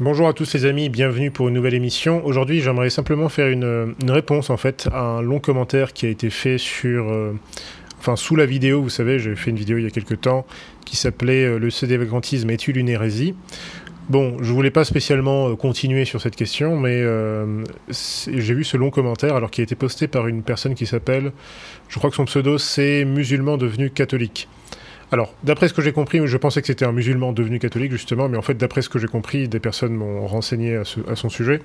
Bonjour à tous les amis, bienvenue pour une nouvelle émission. Aujourd'hui, j'aimerais simplement faire une réponse en fait à un long commentaire qui a été fait sous la vidéo. Vous savez, j'ai fait une vidéo il y a quelques temps qui s'appelait Le sédévacantisme est-il une hérésie? Bon, je voulais pas spécialement continuer sur cette question, mais j'ai vu ce long commentaire alors qui a été posté par une personne qui s'appelle, je crois que son pseudo c'est Musulman devenu catholique. Alors, d'après ce que j'ai compris, je pensais que c'était un musulman devenu catholique, justement, mais en fait, d'après ce que j'ai compris, des personnes m'ont renseigné à son sujet.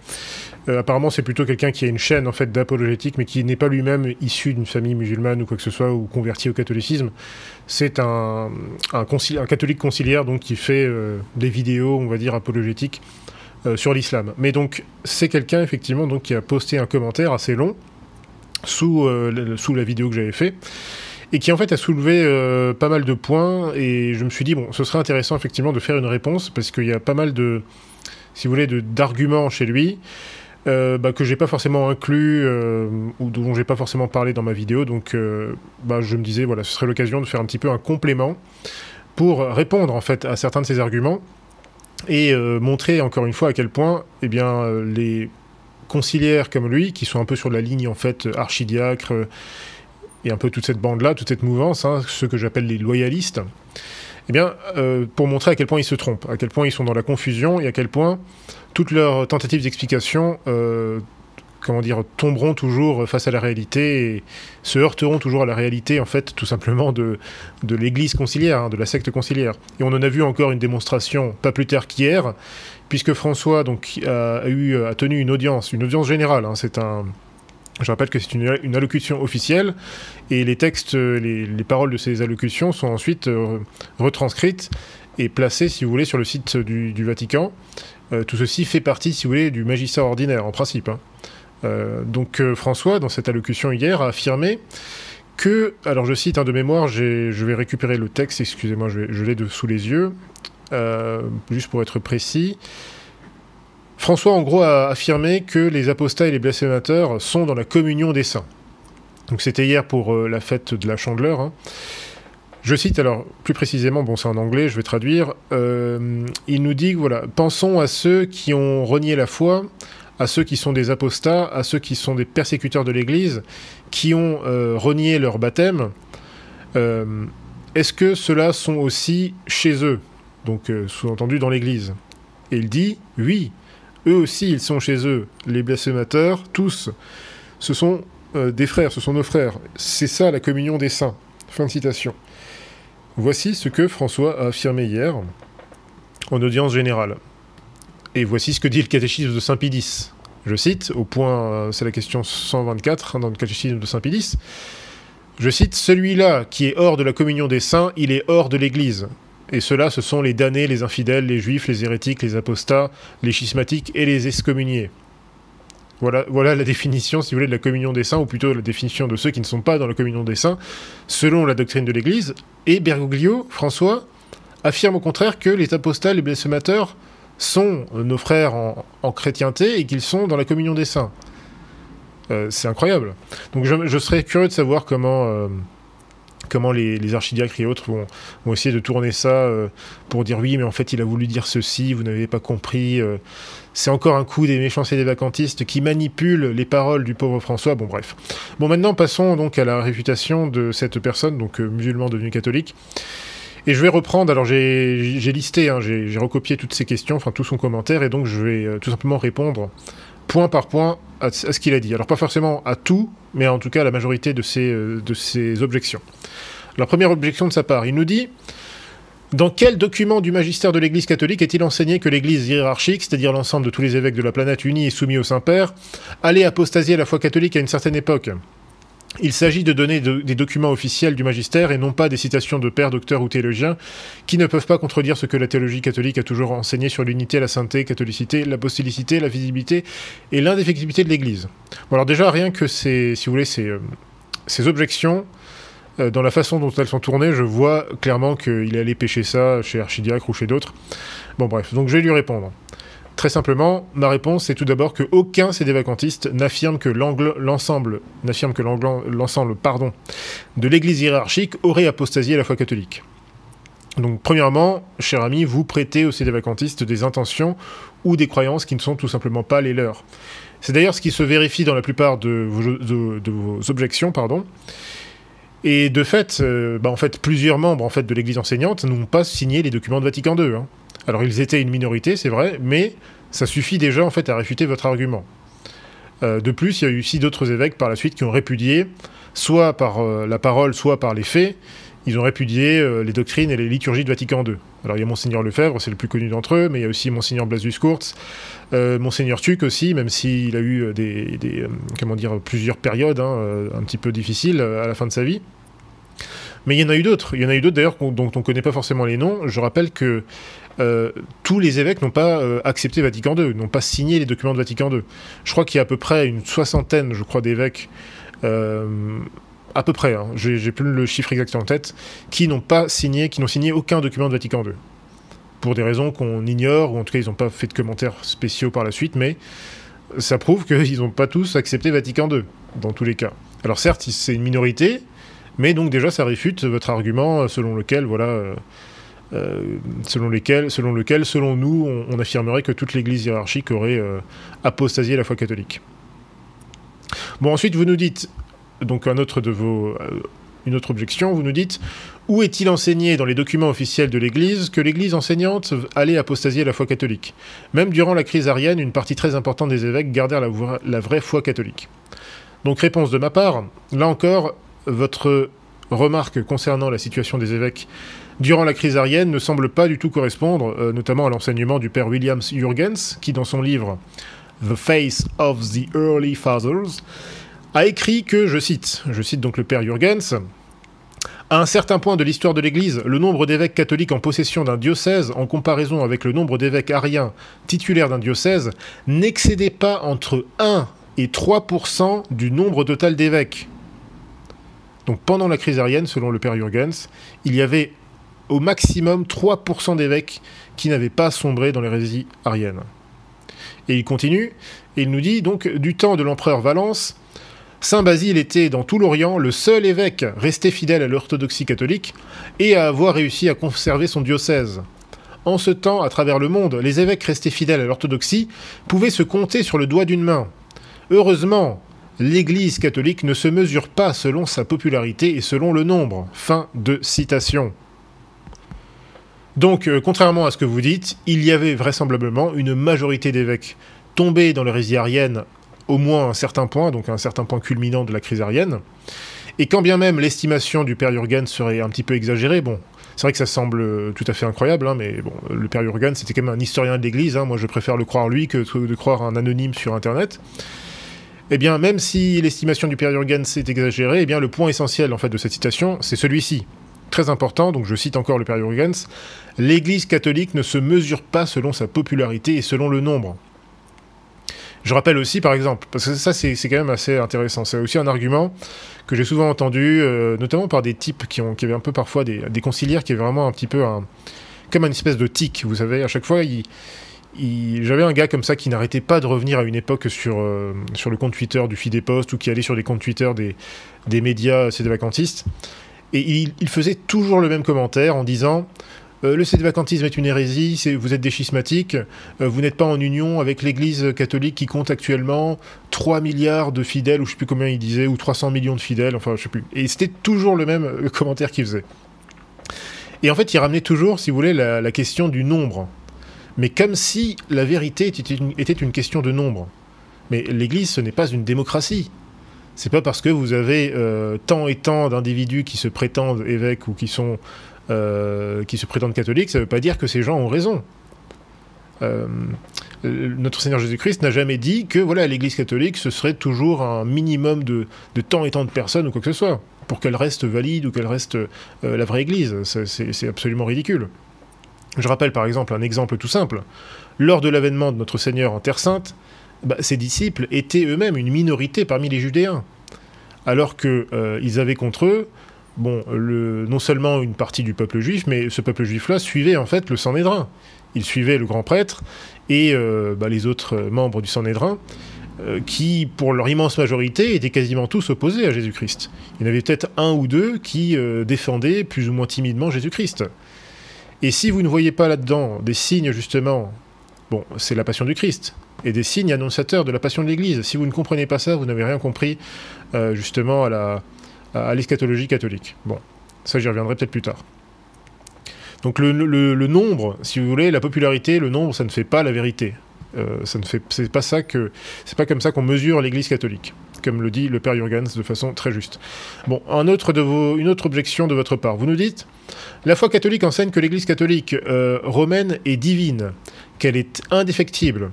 Apparemment, c'est plutôt quelqu'un qui a une chaîne, en fait, d'apologétique, mais qui n'est pas lui-même issu d'une famille musulmane ou quoi que ce soit, ou converti au catholicisme. C'est un catholique conciliaire, donc, qui fait des vidéos, on va dire, apologétiques sur l'islam. Mais donc, c'est quelqu'un, effectivement, donc, qui a posté un commentaire assez long sous la vidéo que j'avais fait, et qui en fait a soulevé pas mal de points, et je me suis dit, bon, ce serait intéressant effectivement de faire une réponse, parce qu'il y a pas mal de, si vous voulez, d'arguments chez lui, que j'ai pas forcément inclus, ou dont j'ai pas forcément parlé dans ma vidéo, donc je me disais, voilà, ce serait l'occasion de faire un petit peu un complément, pour répondre en fait à certains de ces arguments, et montrer encore une fois à quel point, eh bien, les conciliaires comme lui, qui sont un peu sur la ligne en fait archidiacre, et un peu toute cette bande-là, toute cette mouvance, hein, ceux que j'appelle les loyalistes, eh bien, pour montrer à quel point ils se trompent, à quel point ils sont dans la confusion, et à quel point toutes leurs tentatives d'explication, tomberont toujours face à la réalité, et se heurteront toujours à la réalité, en fait, tout simplement de l'église conciliaire, hein, de la secte conciliaire. Et on en a vu encore une démonstration, pas plus tard qu'hier, puisque François donc, a tenu une audience générale, hein, je rappelle que c'est une allocution officielle, et les textes, les paroles de ces allocutions sont ensuite retranscrites et placées, si vous voulez, sur le site du Vatican. Tout ceci fait partie, si vous voulez, du magistrat ordinaire, en principe. Hein. Donc François, dans cette allocution hier, a affirmé que, alors je cite de mémoire, je vais récupérer le texte, excusez-moi, je l'ai sous les yeux, juste pour être précis. François, en gros, a affirmé que les apostats et les blasphémateurs sont dans la communion des saints. Donc c'était hier pour la fête de la Chandeleur. Hein. Je cite, alors, plus précisément, bon, c'est en anglais, je vais traduire. Il nous dit, voilà, pensons à ceux qui ont renié la foi, à ceux qui sont des apostats, à ceux qui sont des persécuteurs de l'Église, qui ont renié leur baptême. Est-ce que ceux-là sont aussi chez eux? Donc, sous-entendu dans l'Église. Et il dit, oui. Eux aussi, ils sont chez eux. Les blasphémateurs, tous, ce sont des frères, ce sont nos frères. C'est ça la communion des saints. Fin de citation. Voici ce que François a affirmé hier, en audience générale. Et voici ce que dit le catéchisme de Saint-Pie X. Je cite, au point, c'est la question 124, dans le catéchisme de Saint-Pie X. Je cite, « Celui-là qui est hors de la communion des saints, il est hors de l'Église. » Et ceux-là, ce sont les damnés, les infidèles, les juifs, les hérétiques, les apostats, les schismatiques et les excommuniés. Voilà la définition, si vous voulez, de la communion des saints, ou plutôt la définition de ceux qui ne sont pas dans la communion des saints, selon la doctrine de l'Église. Et Bergoglio, François, affirme au contraire que les apostats, les blasphémateurs, sont nos frères en chrétienté et qu'ils sont dans la communion des saints. C'est incroyable. Donc je serais curieux de savoir comment les archidiacres et autres vont essayer de tourner ça pour dire oui, mais en fait il a voulu dire ceci, vous n'avez pas compris. C'est encore un coup des méchants sédévacantistes qui manipulent les paroles du pauvre François. Bon, bref. Bon, maintenant passons donc à la réfutation de cette personne, donc musulman devenu catholique. Et je vais reprendre, alors j'ai listé, hein, j'ai recopié toutes ces questions, enfin tout son commentaire, et donc je vais tout simplement répondre point par point à ce qu'il a dit. Alors pas forcément à tout, mais en tout cas à la majorité de ses objections. La première objection de sa part, il nous dit « Dans quel document du magistère de l'Église catholique est-il enseigné que l'Église hiérarchique, c'est-à-dire l'ensemble de tous les évêques de la planète unis et soumis au Saint-Père, allait apostasier la foi catholique à une certaine époque ? Il s'agit de donner des documents officiels du magistère et non pas des citations de pères, docteurs ou théologiens qui ne peuvent pas contredire ce que la théologie catholique a toujours enseigné sur l'unité, la sainteté, catholicité, l'apostolicité, la visibilité et l'indéfectibilité de l'Église. » Bon, alors déjà, rien que si vous voulez, ces objections, dans la façon dont elles sont tournées, je vois clairement qu'il est allé pêcher ça chez Archidiacre ou chez d'autres. Bon bref, donc je vais lui répondre. Très simplement, ma réponse est tout d'abord qu'aucun sédévacantiste n'affirme que l'ensemble de l'Église hiérarchique aurait apostasié la foi catholique. Donc, premièrement, cher ami, vous prêtez aux sédévacantistes des intentions ou des croyances qui ne sont tout simplement pas les leurs. C'est d'ailleurs ce qui se vérifie dans la plupart de vos objections, pardon. Et de fait, en fait, plusieurs membres en fait, de l'Église enseignante n'ont pas signé les documents de Vatican II. Hein. Alors, ils étaient une minorité, c'est vrai, mais ça suffit déjà en fait, à réfuter votre argument. De plus, il y a eu aussi d'autres évêques par la suite qui ont répudié, soit par la parole, soit par les faits, ils ont répudié les doctrines et les liturgies de Vatican II. Alors il y a Monseigneur Lefebvre, c'est le plus connu d'entre eux, mais il y a aussi Monseigneur Blasius Kurz, Monseigneur Tuc aussi, même s'il a eu plusieurs périodes un petit peu difficiles à la fin de sa vie. Mais il y en a eu d'autres d'ailleurs dont on ne connaît pas forcément les noms. Je rappelle que tous les évêques n'ont pas accepté Vatican II, n'ont pas signé les documents de Vatican II. Je crois qu'il y a à peu près une soixantaine, d'évêques, à peu près, hein, j'ai plus le chiffre exact en tête, qui n'ont signé aucun document de Vatican II. Pour des raisons qu'on ignore, ou en tout cas ils n'ont pas fait de commentaires spéciaux par la suite, mais ça prouve qu'ils n'ont pas tous accepté Vatican II, dans tous les cas. Alors certes, c'est une minorité, mais donc déjà ça réfute votre argument selon lequel, selon nous, on affirmerait que toute l'Église hiérarchique aurait apostasié la foi catholique. Bon, ensuite vous nous dites, donc une autre objection, vous nous dites, où est-il enseigné dans les documents officiels de l'Église que l'Église enseignante allait apostasier la foi catholique? Même durant la crise arienne, une partie très importante des évêques gardèrent la vraie foi catholique. Donc réponse de ma part, là encore, votre remarque concernant la situation des évêques durant la crise arienne ne semble pas du tout correspondre, notamment à l'enseignement du père William Jurgens, qui dans son livre « The Face of the Early Fathers » a écrit que, je cite donc le père Jurgens, « À un certain point de l'histoire de l'Église, le nombre d'évêques catholiques en possession d'un diocèse, en comparaison avec le nombre d'évêques ariens titulaires d'un diocèse, n'excédait pas entre 1 et 3% du nombre total d'évêques. » Donc pendant la crise arienne, selon le père Jurgens, il y avait au maximum 3% d'évêques qui n'avaient pas sombré dans l'hérésie arienne. Et il continue, et il nous dit donc, du temps de l'empereur Valens, Saint Basile était dans tout l'Orient le seul évêque resté fidèle à l'orthodoxie catholique et à avoir réussi à conserver son diocèse. En ce temps, à travers le monde, les évêques restés fidèles à l'orthodoxie pouvaient se compter sur le doigt d'une main. Heureusement, l'Église catholique ne se mesure pas selon sa popularité et selon le nombre. Fin de citation. Donc, contrairement à ce que vous dites, il y avait vraisemblablement une majorité d'évêques tombés dans l'hérésie arienne au moins à un certain point, donc à un certain point culminant de la crise arienne. Et quand bien même l'estimation du père Jurgens serait un petit peu exagérée, bon, c'est vrai que ça semble tout à fait incroyable, hein, mais bon, le père Jurgens c'était quand même un historien de l'Église, hein, moi je préfère le croire lui que de croire un anonyme sur Internet. Eh bien, même si l'estimation du père Jurgens est exagérée, eh bien le point essentiel en fait de cette citation, c'est celui-ci. Très important, donc je cite encore le père Jurgens, « L'Église catholique ne se mesure pas selon sa popularité et selon le nombre. » Je rappelle aussi, par exemple, parce que ça c'est quand même assez intéressant, c'est aussi un argument que j'ai souvent entendu, notamment par des types qui avaient un peu parfois des conciliaires qui avaient vraiment un petit peu comme une espèce de tic, vous savez, à chaque fois, j'avais un gars comme ça qui n'arrêtait pas de revenir à une époque sur le compte Twitter du Fidépost ou qui allait sur les comptes Twitter des médias sédévacantistes, et il faisait toujours le même commentaire en disant le sédévacantisme est une hérésie, vous êtes des schismatiques, vous n'êtes pas en union avec l'Église catholique qui compte actuellement 3 milliards de fidèles, ou je sais plus combien il disait, ou 300 millions de fidèles, enfin je sais plus. Et c'était toujours le même commentaire qu'il faisait. Et en fait, il ramenait toujours, si vous voulez, la question du nombre. Mais comme si la vérité était une question de nombre. Mais l'Église, ce n'est pas une démocratie. C'est pas parce que vous avez tant et tant d'individus qui se prétendent évêques ou qui se prétendent catholiques, ça ne veut pas dire que ces gens ont raison. Notre Seigneur Jésus-Christ n'a jamais dit que voilà, l'Église catholique, ce serait toujours un minimum de tant et tant de personnes ou quoi que ce soit, pour qu'elle reste valide ou qu'elle reste la vraie Église. C'est absolument ridicule. Je rappelle par exemple un exemple tout simple. Lors de l'avènement de notre Seigneur en Terre Sainte, ses disciples étaient eux-mêmes une minorité parmi les Judéens, alors qu'ils avaient contre eux non seulement une partie du peuple juif, mais ce peuple juif-là suivait en fait le Sanhédrin. Il suivait le grand prêtre et les autres membres du Sanhédrin, qui, pour leur immense majorité, étaient quasiment tous opposés à Jésus-Christ. Il y en avait peut-être un ou deux qui défendaient plus ou moins timidement Jésus-Christ. Et si vous ne voyez pas là-dedans des signes, justement, bon, c'est la passion du Christ, et des signes annonciateurs de la passion de l'Église, si vous ne comprenez pas ça, vous n'avez rien compris, justement, à l'eschatologie catholique. Bon, ça j'y reviendrai peut-être plus tard. Donc le nombre, si vous voulez, la popularité, le nombre, ça ne fait pas la vérité. C'est pas comme ça qu'on mesure l'Église catholique, comme le dit le père Jurgens de façon très juste. Bon, une autre objection de votre part. Vous nous dites, la foi catholique enseigne que l'Église catholique romaine est divine, qu'elle est indéfectible.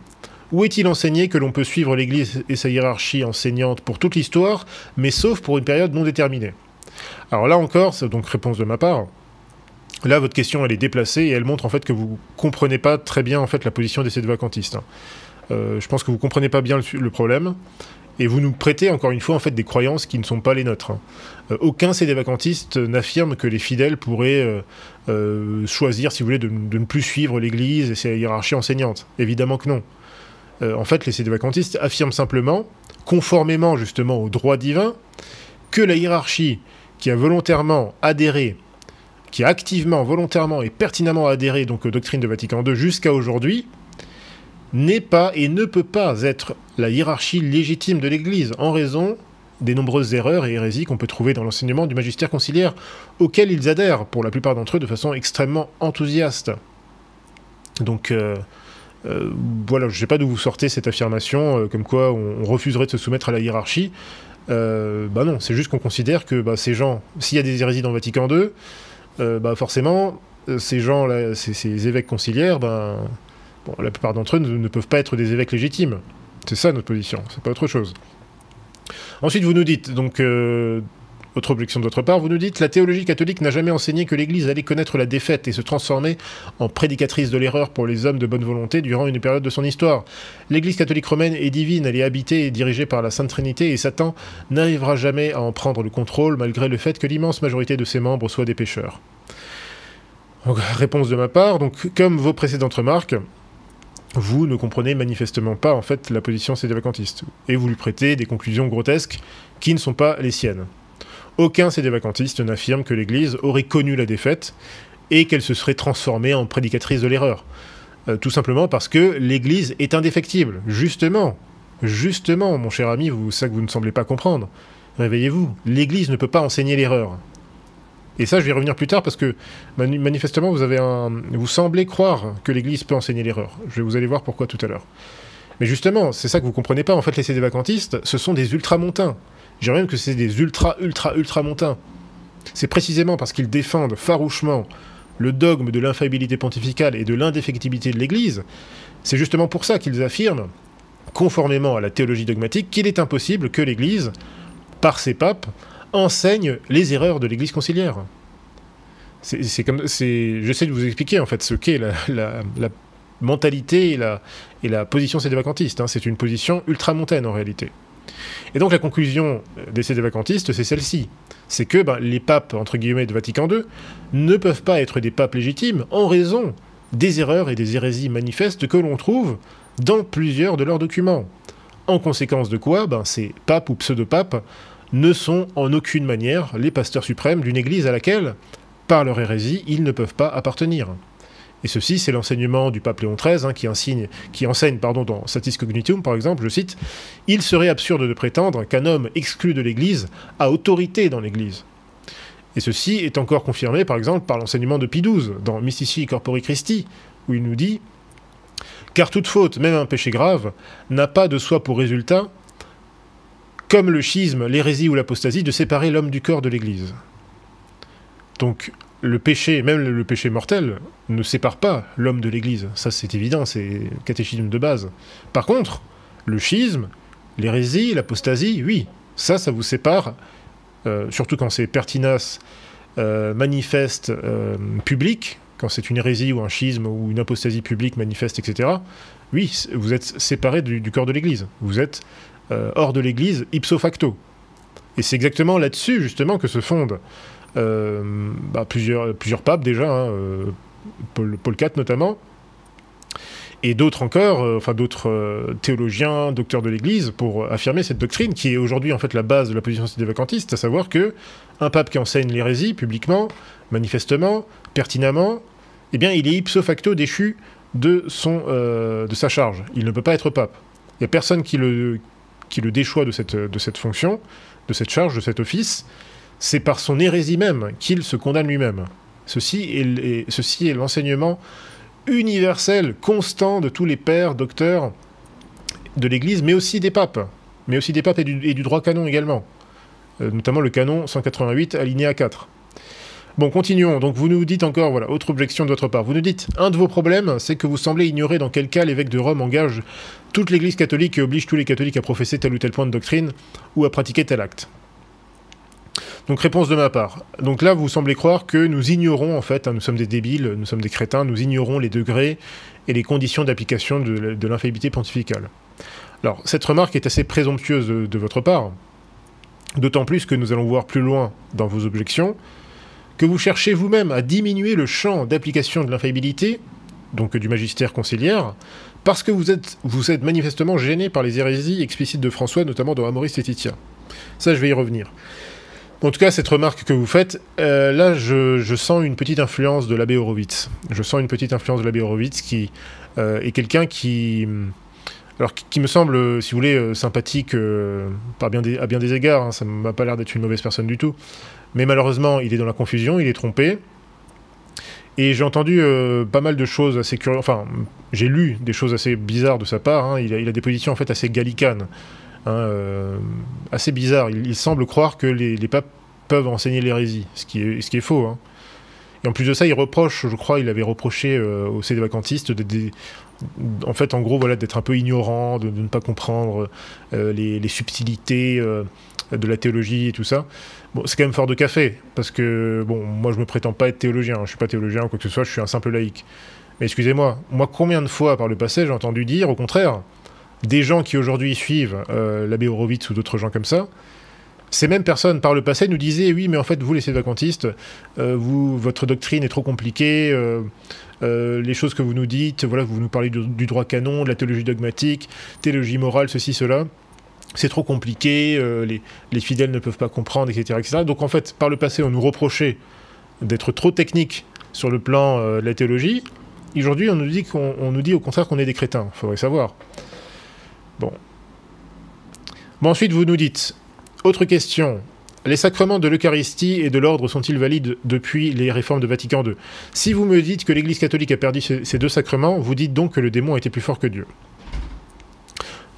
Où est-il enseigné que l'on peut suivre l'Église et sa hiérarchie enseignante pour toute l'histoire, mais sauf pour une période non déterminée? Alors là encore, c'est donc réponse de ma part. Là, votre question, elle est déplacée et elle montre en fait que vous comprenez pas très bien en fait la position des sédévacantistes. Je pense que vous comprenez pas bien le problème et vous nous prêtez encore une fois en fait des croyances qui ne sont pas les nôtres. Aucun sédévacantiste n'affirme que les fidèles pourraient choisir, si vous voulez, de ne plus suivre l'Église et sa hiérarchie enseignante. Évidemment que non. En fait, les sédévacantistes affirment simplement, conformément justement au droit divin, que la hiérarchie qui a volontairement adhéré, qui a activement, volontairement et pertinemment adhéré donc aux doctrines de Vatican II jusqu'à aujourd'hui, n'est pas et ne peut pas être la hiérarchie légitime de l'Église, en raison des nombreuses erreurs et hérésies qu'on peut trouver dans l'enseignement du magistère conciliaire, auquel ils adhèrent, pour la plupart d'entre eux, de façon extrêmement enthousiaste. Donc, voilà, je ne sais pas d'où vous sortez cette affirmation, comme quoi on refuserait de se soumettre à la hiérarchie. Bah non, c'est juste qu'on considère que ces gens, s'il y a des hérésies dans le Vatican II, forcément, ces gens-là, ces évêques conciliaires, la plupart d'entre eux ne peuvent pas être des évêques légitimes. C'est ça notre position, c'est pas autre chose. Ensuite, vous nous dites, donc, autre objection de votre part, vous nous dites, la théologie catholique n'a jamais enseigné que l'Église allait connaître la défaite et se transformer en prédicatrice de l'erreur pour les hommes de bonne volonté durant une période de son histoire. L'Église catholique romaine est divine, elle est habitée et dirigée par la Sainte Trinité, et Satan n'arrivera jamais à en prendre le contrôle, malgré le fait que l'immense majorité de ses membres soient des pécheurs. Donc, réponse de ma part, donc, comme vos précédentes remarques, vous ne comprenez manifestement pas en fait la position sédévacantiste, et vous lui prêtez des conclusions grotesques qui ne sont pas les siennes. Aucun sédévacantiste n'affirme que l'Église aurait connu la défaite et qu'elle se serait transformée en prédicatrice de l'erreur. Tout simplement parce que l'Église est indéfectible. Justement, mon cher ami, ça que vous ne semblez pas comprendre. Réveillez-vous, l'Église ne peut pas enseigner l'erreur. Et ça, je vais y revenir plus tard parce que manifestement, vous semblez croire que l'Église peut enseigner l'erreur. Vous allez voir pourquoi tout à l'heure. Mais justement, c'est ça que vous comprenez pas. En fait, les sédévacantistes, ce sont des ultramontains. Je dirais même que c'est des ultramontains. C'est précisément parce qu'ils défendent farouchement le dogme de l'infaillibilité pontificale et de l'indéfectibilité de l'Église, c'est justement pour ça qu'ils affirment, conformément à la théologie dogmatique, qu'il est impossible que l'Église, par ses papes, enseigne les erreurs de l'Église conciliaire. J'essaie de vous expliquer en fait ce qu'est la mentalité et la position sédévacantiste. C'est une position ultramontaine en réalité. Et donc la conclusion des sédévacantistes, c'est celle-ci. C'est que les papes, entre guillemets, de Vatican II, ne peuvent pas être des papes légitimes en raison des erreurs et des hérésies manifestes que l'on trouve dans plusieurs de leurs documents. En conséquence de quoi, ces papes ou pseudo-papes ne sont en aucune manière les pasteurs suprêmes d'une église à laquelle, par leur hérésie, ils ne peuvent pas appartenir. Et ceci, c'est l'enseignement du pape Léon XIII, qui enseigne dans Satis Cognitum, par exemple, je cite, « Il serait absurde de prétendre qu'un homme exclu de l'Église a autorité dans l'Église. » Et ceci est encore confirmé, par exemple, par l'enseignement de Pie XII, dans Mystici Corpori Christi, où il nous dit « Car toute faute, même un péché grave, n'a pas de soi pour résultat, comme le schisme, l'hérésie ou l'apostasie, de séparer l'homme du corps de l'Église. » Donc, le péché, même le péché mortel, ne sépare pas l'homme de l'Église. Ça, c'est évident, c'est catéchisme de base. Par contre, le schisme, l'hérésie, l'apostasie, oui, ça vous sépare, surtout quand c'est pertinace, manifeste, public, quand c'est une hérésie ou un schisme ou une apostasie publique manifeste, etc. Oui, vous êtes séparé du corps de l'Église. Vous êtes hors de l'Église ipso facto. Et c'est exactement là-dessus, justement, que se fondent plusieurs papes déjà, Paul IV notamment, et d'autres encore, d'autres théologiens, docteurs de l'Église, pour affirmer cette doctrine qui est aujourd'hui en fait la base de la position sédévacantiste, à savoir que un pape qui enseigne l'hérésie publiquement, manifestement, pertinemment, eh bien il est ipso facto déchu de sa charge. Il ne peut pas être pape. Il n'y a personne qui le déchoit de cette fonction, de cette charge, de cet office. C'est par son hérésie même qu'il se condamne lui-même. Ceci est l'enseignement universel, constant de tous les pères, docteurs de l'Église, mais aussi des papes. Mais aussi des papes et du droit canon également. Notamment le canon 188, alinéa 4. Bon, continuons. Donc vous nous dites encore, voilà, autre objection de votre part. Vous nous dites, un de vos problèmes, c'est que vous semblez ignorer dans quel cas l'évêque de Rome engage toute l'Église catholique et oblige tous les catholiques à professer tel ou tel point de doctrine ou à pratiquer tel acte. Donc réponse de ma part. Donc là, vous semblez croire que nous ignorons, en fait, nous sommes des débiles, nous sommes des crétins, nous ignorons les degrés et les conditions d'application de l'infaillibilité pontificale. Alors, cette remarque est assez présomptueuse de votre part, d'autant plus que nous allons voir plus loin dans vos objections, que vous cherchez vous-même à diminuer le champ d'application de l'infaillibilité, donc du magistère conciliaire, parce que vous êtes manifestement gêné par les hérésies explicites de François, notamment dans Amoris Laetitia. Ça, je vais y revenir. En tout cas, cette remarque que vous faites, là, je sens une petite influence de l'abbé Horowitz. Je sens une petite influence de l'abbé Horowitz qui est quelqu'un qui me semble, si vous voulez, sympathique à bien des égards. Hein, ça ne m'a pas l'air d'être une mauvaise personne du tout. Mais malheureusement, il est dans la confusion, il est trompé. Et j'ai entendu pas mal de choses assez curieuses. Enfin, j'ai lu des choses assez bizarres de sa part. Hein. Il a des positions en fait assez gallicanes. Hein, assez bizarre. Il semble croire que les papes peuvent enseigner l'hérésie, ce qui est faux. Hein. Et en plus de ça, il reproche, je crois, il avait reproché aux sédévacantistes en fait, en gros, voilà, d'être un peu ignorant, de ne pas comprendre les subtilités de la théologie et tout ça. Bon, c'est quand même fort de café, parce que, bon, moi, je me prétends pas être théologien, hein, je suis pas théologien ou quoi que ce soit, je suis un simple laïc. Mais excusez-moi, moi, combien de fois, par le passé, j'ai entendu dire, au contraire, des gens qui aujourd'hui suivent l'abbé Horowitz ou d'autres gens comme ça, ces mêmes personnes, par le passé, nous disaient « Oui, mais en fait, vous, les sédévacantistes, votre doctrine est trop compliquée, les choses que vous nous dites, voilà, vous nous parlez du droit canon, de la théologie dogmatique, théologie morale, ceci, cela, c'est trop compliqué, les fidèles ne peuvent pas comprendre, etc., etc. » Donc, en fait, par le passé, on nous reprochait d'être trop technique sur le plan de la théologie. Aujourd'hui, on nous dit au contraire qu'on est des crétins. Il faudrait savoir. Bon, ensuite, vous nous dites... Autre question. Les sacrements de l'Eucharistie et de l'ordre sont-ils valides depuis les réformes de Vatican II? Si vous me dites que l'Église catholique a perdu ces deux sacrements, vous dites donc que le démon était plus fort que Dieu.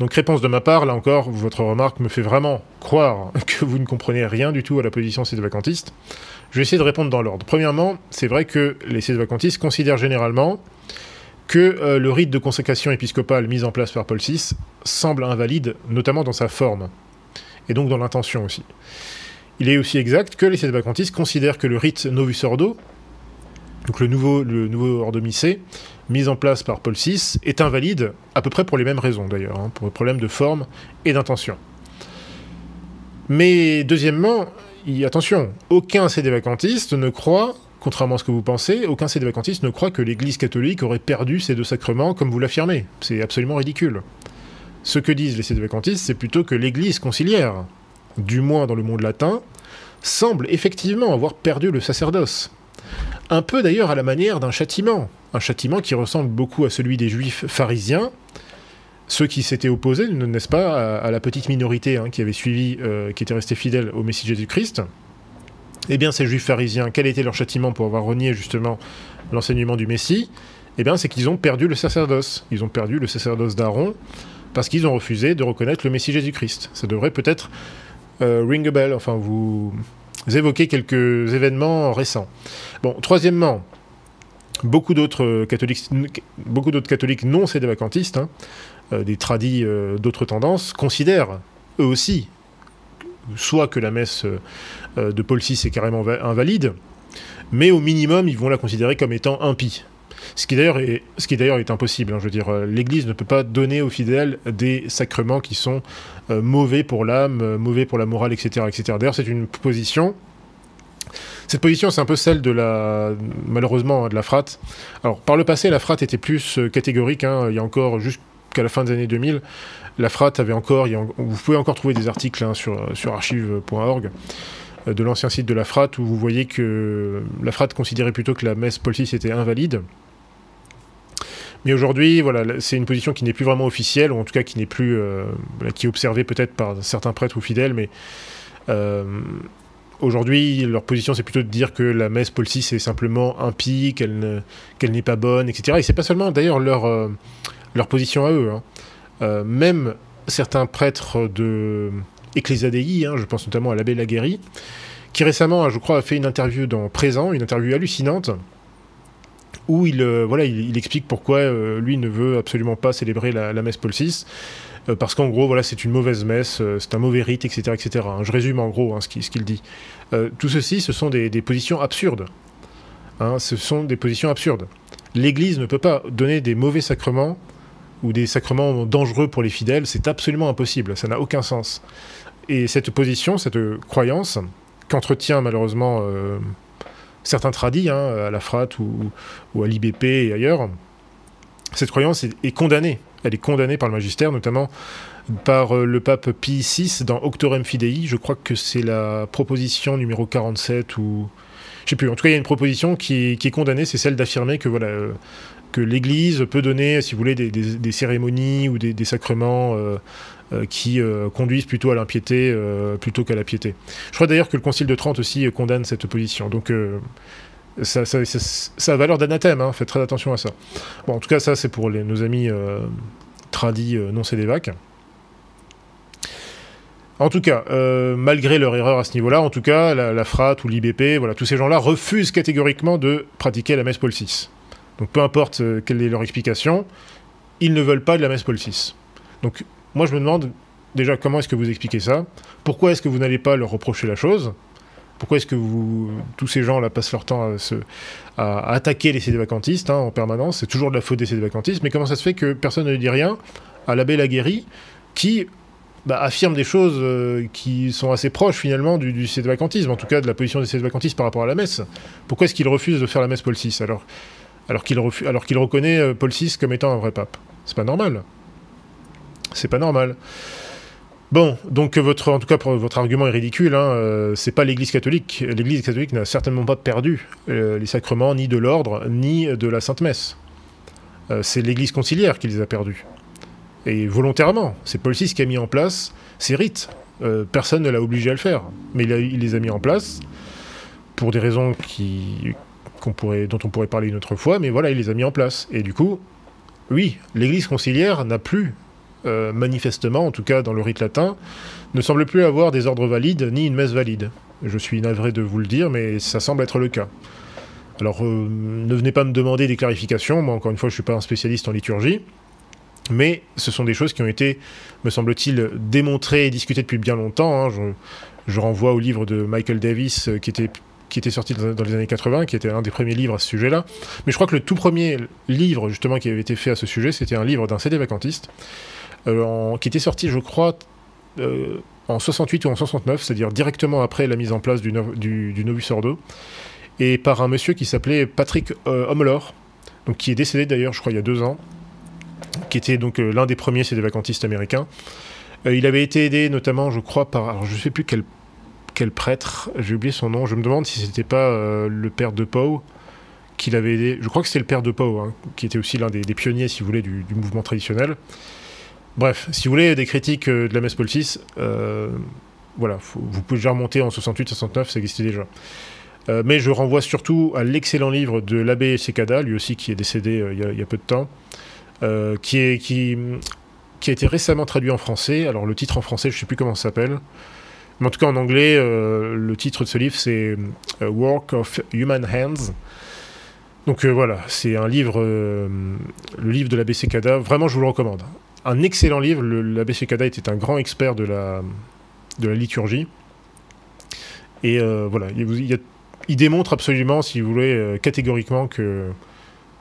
Donc réponse de ma part, là encore, votre remarque me fait vraiment croire que vous ne comprenez rien du tout à la position sédévacantiste. Je vais essayer de répondre dans l'ordre. Premièrement, c'est vrai que les sédévacantistes considèrent généralement que le rite de consécration épiscopale mis en place par Paul VI semble invalide, notamment dans sa forme. Et donc dans l'intention aussi. Il est aussi exact que les sédévacantistes considèrent que le rite Novus Ordo, donc le nouveau Ordo Missé, mis en place par Paul VI, est invalide, à peu près pour les mêmes raisons d'ailleurs, hein, pour le problème de forme et d'intention. Mais deuxièmement, attention, aucun sédévacantiste ne croit, contrairement à ce que vous pensez, aucun sédévacantiste ne croit que l'Église catholique aurait perdu ces deux sacrements comme vous l'affirmez. C'est absolument ridicule. Ce que disent les sédévacantistes, c'est plutôt que l'Église conciliaire, du moins dans le monde latin, semble effectivement avoir perdu le sacerdoce. Un peu d'ailleurs à la manière d'un châtiment. Un châtiment qui ressemble beaucoup à celui des juifs pharisiens, ceux qui s'étaient opposés, n'est-ce pas, à la petite minorité qui avait suivi, qui était restée fidèle au Messie Jésus-Christ. Eh bien, ces juifs pharisiens, quel était leur châtiment pour avoir renié justement l'enseignement du Messie? Eh bien, c'est qu'ils ont perdu le sacerdoce. Ils ont perdu le sacerdoce d'Aaron, parce qu'ils ont refusé de reconnaître le Messie Jésus-Christ. Ça devrait peut-être ring a bell, enfin vous évoquer quelques événements récents. Bon, troisièmement, beaucoup d'autres catholiques non sédévacantistes, des tradis d'autres tendances, considèrent eux aussi soit que la messe de Paul VI est carrément invalide, mais au minimum ils vont la considérer comme étant impie. Ce qui d'ailleurs est impossible. Je veux dire, l'Église ne peut pas donner aux fidèles des sacrements qui sont mauvais pour l'âme, mauvais pour la morale, etc., etc. D'ailleurs, c'est une position. Cette position, c'est un peu celle malheureusement, de la frate. Alors, par le passé, la frate était plus catégorique. Il y a encore, jusqu'à la fin des années 2000, la frate avait encore... vous pouvez encore trouver des articles sur archive.org. de l'ancien site de la FRAT, où vous voyez que la FRAT considérait plutôt que la messe Paul VI était invalide. Mais aujourd'hui, voilà, c'est une position qui n'est plus vraiment officielle, ou en tout cas qui n'est plus, qui est observée peut-être par certains prêtres ou fidèles, mais aujourd'hui, leur position, c'est plutôt de dire que la messe Paul VI est simplement impie, qu'elle n'est pas bonne, etc. Et c'est pas seulement d'ailleurs leur position à eux. Hein. Même certains prêtres de Ecclesia Dei, hein, je pense notamment à l'abbé Laguéry, qui récemment, je crois, a fait une interview dans Présent, une interview hallucinante, où il explique pourquoi lui ne veut absolument pas célébrer la messe Paul VI, parce qu'en gros, voilà, c'est une mauvaise messe, c'est un mauvais rite, etc. etc. Hein. Je résume en gros ce qu'il dit. Tout ceci, ce sont des positions absurdes. Hein, ce sont des positions absurdes. L'Église ne peut pas donner des mauvais sacrements ou des sacrements dangereux pour les fidèles, c'est absolument impossible, ça n'a aucun sens. Et cette position, cette croyance, qu'entretient malheureusement certains tradis, hein, à la FRAT ou à l'IBP et ailleurs, cette croyance est condamnée. Elle est condamnée par le magistère, notamment par le pape Pie VI dans Auctorem Fidei. Je crois que c'est la proposition numéro 47 ou... Je sais plus. En tout cas, il y a une proposition qui est condamnée, c'est celle d'affirmer que, voilà, que l'Église peut donner, si vous voulez, des cérémonies ou des sacrements qui conduisent plutôt à l'impiété plutôt qu'à la piété. Je crois d'ailleurs que le Concile de Trente aussi condamne cette position. Donc... ça a valeur d'anathème, hein, faites très attention à ça. Bon, en tout cas, ça, c'est pour nos amis tradis non cédévaques. En tout cas, malgré leur erreur à ce niveau-là, en tout cas, la FRAT ou l'IBP, voilà, tous ces gens-là refusent catégoriquement de pratiquer la messe Paul VI. Donc, peu importe quelle est leur explication, ils ne veulent pas de la messe Paul VI. Donc, moi, je me demande, déjà, comment est-ce que vous expliquez ça? Pourquoi est-ce que vous n'allez pas leur reprocher la chose? Pourquoi est-ce que tous ces gens-là passent leur temps à attaquer les sédévacantistes, hein, en permanence? C'est toujours de la faute des sédévacantistes, mais comment ça se fait que personne ne dit rien à l'abbé Laguéry, qui affirme des choses qui sont assez proches finalement du sédévacantisme, en tout cas de la position des sédévacantistes par rapport à la messe? Pourquoi est-ce qu'il refuse de faire la messe Paul VI alors qu'il reconnaît Paul VI comme étant un vrai pape? C'est pas normal. C'est pas normal. Bon, donc en tout cas, votre argument est ridicule, hein, c'est pas l'Église catholique. L'Église catholique n'a certainement pas perdu les sacrements, ni de l'ordre, ni de la Sainte Messe. C'est l'Église conciliaire qui les a perdus. Et volontairement. C'est Paul VI qui a mis en place ces rites. Personne ne l'a obligé à le faire. Mais il les a mis en place pour des raisons dont on pourrait parler une autre fois, mais voilà, il les a mis en place. Et du coup, oui, l'Église conciliaire n'a plus... manifestement, en tout cas dans le rite latin, ne semble plus avoir des ordres valides ni une messe valide. Je suis navré de vous le dire, mais ça semble être le cas. Alors, ne venez pas me demander des clarifications, moi encore une fois je ne suis pas un spécialiste en liturgie, mais ce sont des choses qui ont été, me semble-t-il, démontrées et discutées depuis bien longtemps. Hein. Je renvoie au livre de Michael Davis qui était sorti dans les années 80, qui était un des premiers livres à ce sujet-là. Mais je crois que le tout premier livre, justement, qui avait été fait à ce sujet, c'était un livre d'un sédévacantiste, qui était sorti, je crois, en 68 ou en 69, c'est-à-dire directement après la mise en place du Novus Ordo, et par un monsieur qui s'appelait Patrick Homelor, donc qui est décédé d'ailleurs, je crois, il y a 2 ans, qui était donc l'un des premiers sédévacantistes américains. Il avait été aidé notamment, je crois, alors je ne sais plus quel prêtre, j'ai oublié son nom, je me demande si c'était pas le père de Pau, qui l'avait aidé, je crois que c'était le père de Pau, hein, qui était aussi l'un des pionniers, si vous voulez, du mouvement traditionnel. Bref, si vous voulez des critiques de la messe Paul VI, voilà, vous pouvez déjà remonter en 68-69, ça existait déjà. Mais je renvoie surtout à l'excellent livre de l'abbé Sekada, lui aussi qui est décédé il y a peu de temps, qui a été récemment traduit en français. Alors le titre en français, je ne sais plus comment ça s'appelle, mais en tout cas en anglais, le titre de ce livre c'est Work of Human Hands. Donc voilà, c'est un livre, le livre de l'abbé Sekada, vraiment je vous le recommande. Un excellent livre, l'abbé Sekada était un grand expert de la liturgie. Et voilà, il démontre absolument, si vous voulez, catégoriquement que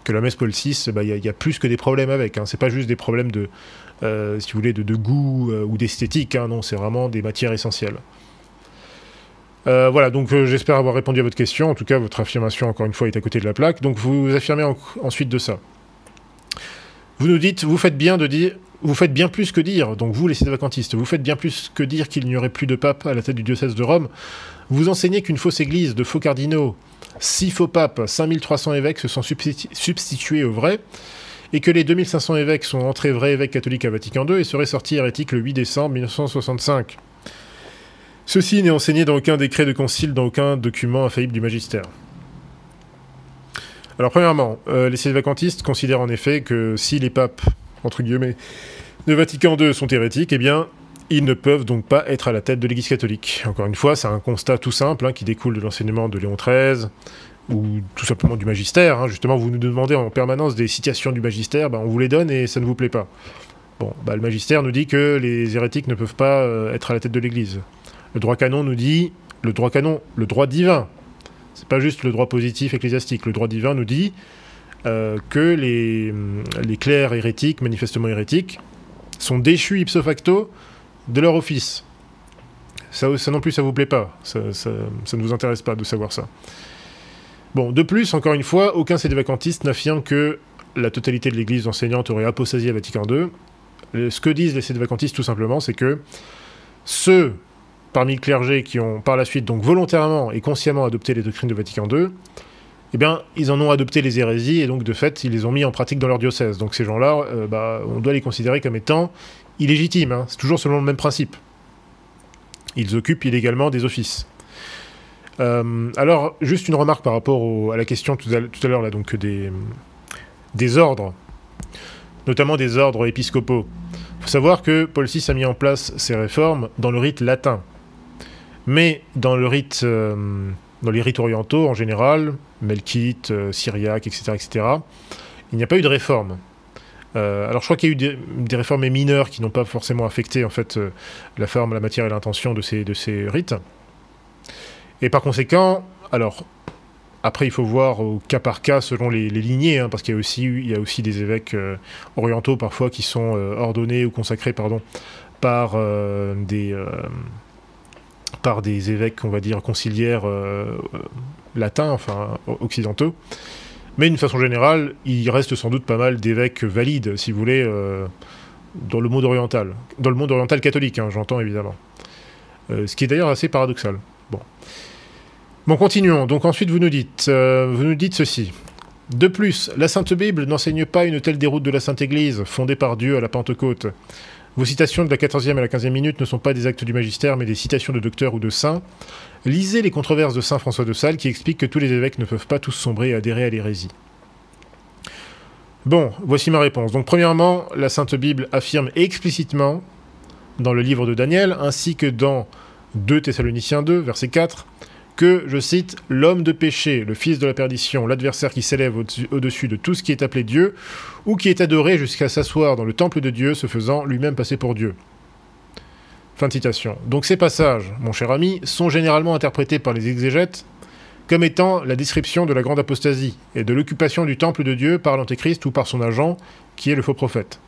la messe Paul VI, il y a plus que des problèmes avec. Hein. C'est pas juste des problèmes si vous voulez, de goût ou d'esthétique. Hein. Non, c'est vraiment des matières essentielles. Voilà, donc j'espère avoir répondu à votre question. En tout cas, votre affirmation, encore une fois, est à côté de la plaque. Donc vous affirmez ensuite de ça. Vous nous dites, vous faites bien de dire... vous faites bien plus que dire, donc vous les sédévacantistes, vous faites bien plus que dire qu'il n'y aurait plus de pape à la tête du diocèse de Rome. Vous enseignez qu'une fausse église de faux cardinaux, 6 faux papes, 5300 évêques se sont substitués aux vrais, et que les 2500 évêques sont entrés vrais évêques catholiques à Vatican II et seraient sortis hérétiques le 8 décembre 1965. Ceci n'est enseigné dans aucun décret de concile, dans aucun document infaillible du magistère. Alors premièrement, les sédévacantistes considèrent en effet que si les papes, entre guillemets, de Vatican II sont hérétiques, eh bien, ils ne peuvent donc pas être à la tête de l'Église catholique. Encore une fois, c'est un constat tout simple, qui découle de l'enseignement de Léon XIII, ou tout simplement du magistère. Justement, vous nous demandez en permanence des citations du magistère, on vous les donne et ça ne vous plaît pas. Bon, le magistère nous dit que les hérétiques ne peuvent pas être à la tête de l'Église. Le droit canon nous dit, le droit divin, c'est pas juste le droit positif ecclésiastique, le droit divin nous dit que les clercs hérétiques, manifestement hérétiques, sont déchus ipso facto de leur office. Ça non plus, ça vous plaît pas. Ça ne vous intéresse pas de savoir ça. Bon, de plus, encore une fois, aucun sédévacantiste n'affirme que la totalité de l'Église enseignante aurait apostasié à Vatican II. Ce que disent les sédévacantistes, tout simplement, c'est que ceux parmi le clergé qui ont par la suite donc volontairement et consciemment adopté les doctrines de Vatican II, eh bien, ils en ont adopté les hérésies et donc de fait, ils les ont mis en pratique dans leur diocèse. Donc ces gens-là, on doit les considérer comme étant illégitimes. C'est toujours selon le même principe. Ils occupent illégalement des offices. Alors, juste une remarque par rapport à la question tout à l'heure, donc des ordres, notamment des ordres épiscopaux. Il faut savoir que Paul VI a mis en place ces réformes dans le rite latin. Mais dans les rites orientaux, en général, melkite, syriaque, etc., il n'y a pas eu de réforme. Alors je crois qu'il y a eu des réformes mineures qui n'ont pas forcément affecté en fait la forme, la matière et l'intention de ces rites. Et par conséquent, alors après il faut voir au cas par cas selon les lignées, parce qu'il y a aussi des évêques orientaux parfois qui sont ordonnés ou consacrés par des évêques, on va dire, conciliaires latins, enfin occidentaux. Mais d'une façon générale, il reste sans doute pas mal d'évêques valides, si vous voulez, dans le monde oriental. Dans le monde oriental catholique, j'entends évidemment. Ce qui est d'ailleurs assez paradoxal. Bon, continuons. Donc ensuite, vous nous dites ceci. De plus, la Sainte Bible n'enseigne pas une telle déroute de la Sainte Église, fondée par Dieu à la Pentecôte. Vos citations de la 14e à la 15e minute ne sont pas des actes du magistère, mais des citations de docteurs ou de saints. Lisez les controverses de saint François de Sales qui expliquent que tous les évêques ne peuvent pas tous sombrer et adhérer à l'hérésie. Bon, voici ma réponse. Donc premièrement, la Sainte Bible affirme explicitement, dans le livre de Daniel, ainsi que dans 2 Thessaloniciens 2, verset 4, que, je cite, « L'homme de péché, le fils de la perdition, l'adversaire qui s'élève au-dessus de tout ce qui est appelé Dieu, ou qui est adoré jusqu'à s'asseoir dans le temple de Dieu, se faisant lui-même passer pour Dieu. » Fin de citation. Donc ces passages, mon cher ami, sont généralement interprétés par les exégètes comme étant la description de la grande apostasie et de l'occupation du temple de Dieu par l'Antéchrist ou par son agent, qui est le faux prophète.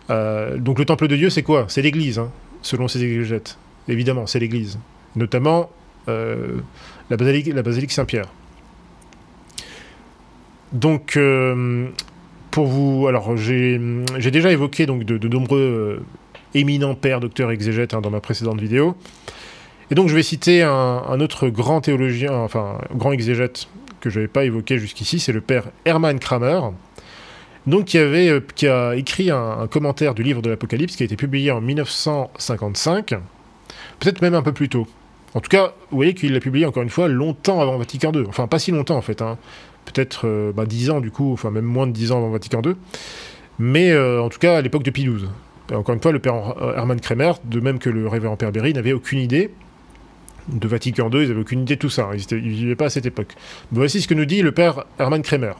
Donc le temple de Dieu, c'est quoi? C'est l'Église, selon ces exégètes. Évidemment, c'est l'Église. Notamment la basilique Saint-Pierre. Donc, pour vous... Alors, j'ai déjà évoqué donc, de nombreux éminents pères, docteurs, exégètes dans ma précédente vidéo. Et donc, je vais citer un autre grand théologien, enfin, grand exégète que je n'avais pas évoqué jusqu'ici, c'est le père Hermann Kramer, donc qui a écrit un commentaire du livre de l'Apocalypse qui a été publié en 1955, peut-être même un peu plus tôt. En tout cas, vous voyez qu'il l'a publié, encore une fois, longtemps avant Vatican II. Enfin, pas si longtemps, en fait. Peut-être 10 ans, du coup, enfin, même moins de 10 ans avant Vatican II. Mais, en tout cas, à l'époque de Pie XII. Et encore une fois, le père Hermann Kremer, de même que le révérend père Berry, n'avait aucune idée de Vatican II, ils n'avaient aucune idée de tout ça. Ils ne vivaient pas à cette époque. Mais voici ce que nous dit le père Hermann Kremer.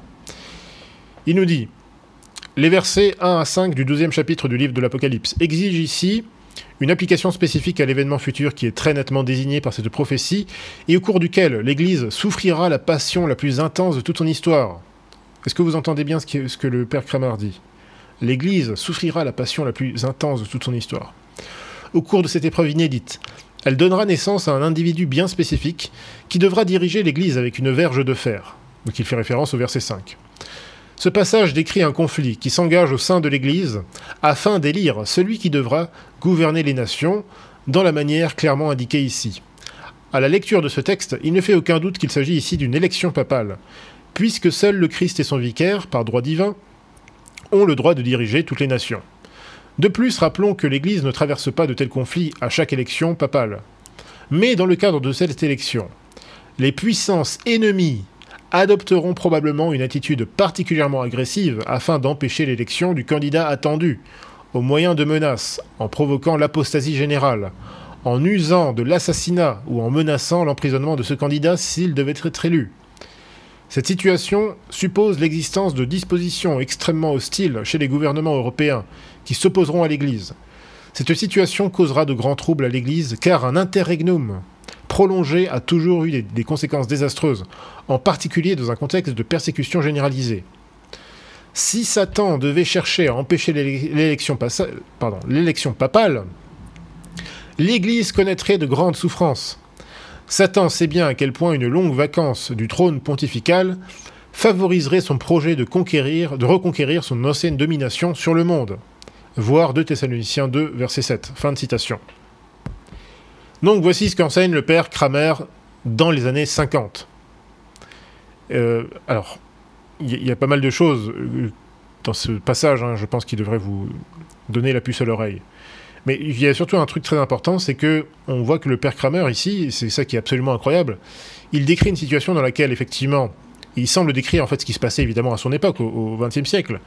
Il nous dit « Les versets 1 à 5 du 12e chapitre du livre de l'Apocalypse exigent ici une application spécifique à l'événement futur qui est très nettement désigné par cette prophétie et au cours duquel l'Église souffrira la passion la plus intense de toute son histoire. » Est-ce que vous entendez bien ce que le père Kramer dit? L'Église souffrira la passion la plus intense de toute son histoire. Au cours de cette épreuve inédite, elle donnera naissance à un individu bien spécifique qui devra diriger l'Église avec une verge de fer. Donc il fait référence au verset 5. Ce passage décrit un conflit qui s'engage au sein de l'Église afin d'élire celui qui devra gouverner les nations dans la manière clairement indiquée ici. À la lecture de ce texte, il ne fait aucun doute qu'il s'agit ici d'une élection papale, puisque seul le Christ et son vicaire, par droit divin, ont le droit de diriger toutes les nations. De plus, rappelons que l'Église ne traverse pas de tels conflits à chaque élection papale. Mais dans le cadre de cette élection, les puissances ennemies adopteront probablement une attitude particulièrement agressive afin d'empêcher l'élection du candidat attendu, au moyen de menaces, en provoquant l'apostasie générale, en usant de l'assassinat ou en menaçant l'emprisonnement de ce candidat s'il devait être élu. Cette situation suppose l'existence de dispositions extrêmement hostiles chez les gouvernements européens qui s'opposeront à l'Église. Cette situation causera de grands troubles à l'Église car un interregnum prolongé a toujours eu des conséquences désastreuses, en particulier dans un contexte de persécution généralisée. Si Satan devait chercher à empêcher l'élection papale, l'Église connaîtrait de grandes souffrances. Satan sait bien à quel point une longue vacance du trône pontifical favoriserait son projet de reconquérir son ancienne domination sur le monde. Voir 2 Thessaloniciens 2, verset 7. Fin de citation. Donc voici ce qu'enseigne le père Kramer dans les années 50. Alors, il y a pas mal de choses dans ce passage, hein, je pense qu'il devrait vous donner la puce à l'oreille. Mais il y a surtout un truc très important, c'est que on voit que le père Kramer ici, c'est ça qui est absolument incroyable, il décrit une situation dans laquelle effectivement, il semble décrire en fait ce qui se passait évidemment à son époque, au XXe siècle,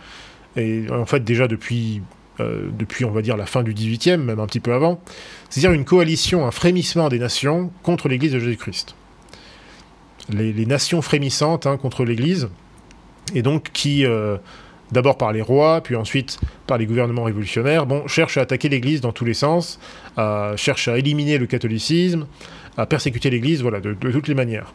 et en fait déjà depuis on va dire la fin du XVIIIe, même un petit peu avant, c'est-à-dire une coalition, un frémissement des nations contre l'Église de Jésus-Christ. Les nations frémissantes contre l'Église, et donc qui... d'abord par les rois, puis ensuite par les gouvernements révolutionnaires, cherchent à attaquer l'Église dans tous les sens, cherchent à éliminer le catholicisme, à persécuter l'Église, voilà, de toutes les manières.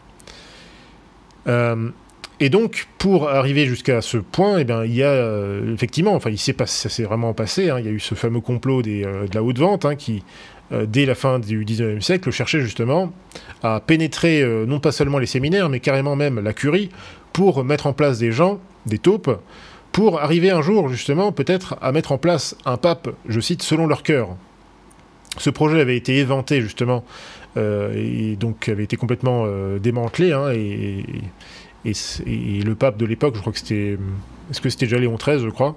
Et donc, pour arriver jusqu'à ce point, eh bien, il y a effectivement, enfin, ça s'est vraiment passé, il y a eu ce fameux complot de la haute vente, qui, dès la fin du XIXe siècle, cherchait justement à pénétrer non pas seulement les séminaires, mais carrément même la curie, pour mettre en place des gens, des taupes, pour arriver un jour, justement, peut-être à mettre en place un pape, je cite, selon leur cœur. Ce projet avait été éventé, justement, et donc avait été complètement démantelé, et le pape de l'époque, je crois que c'était... Est-ce que c'était déjà Léon XIII, je crois,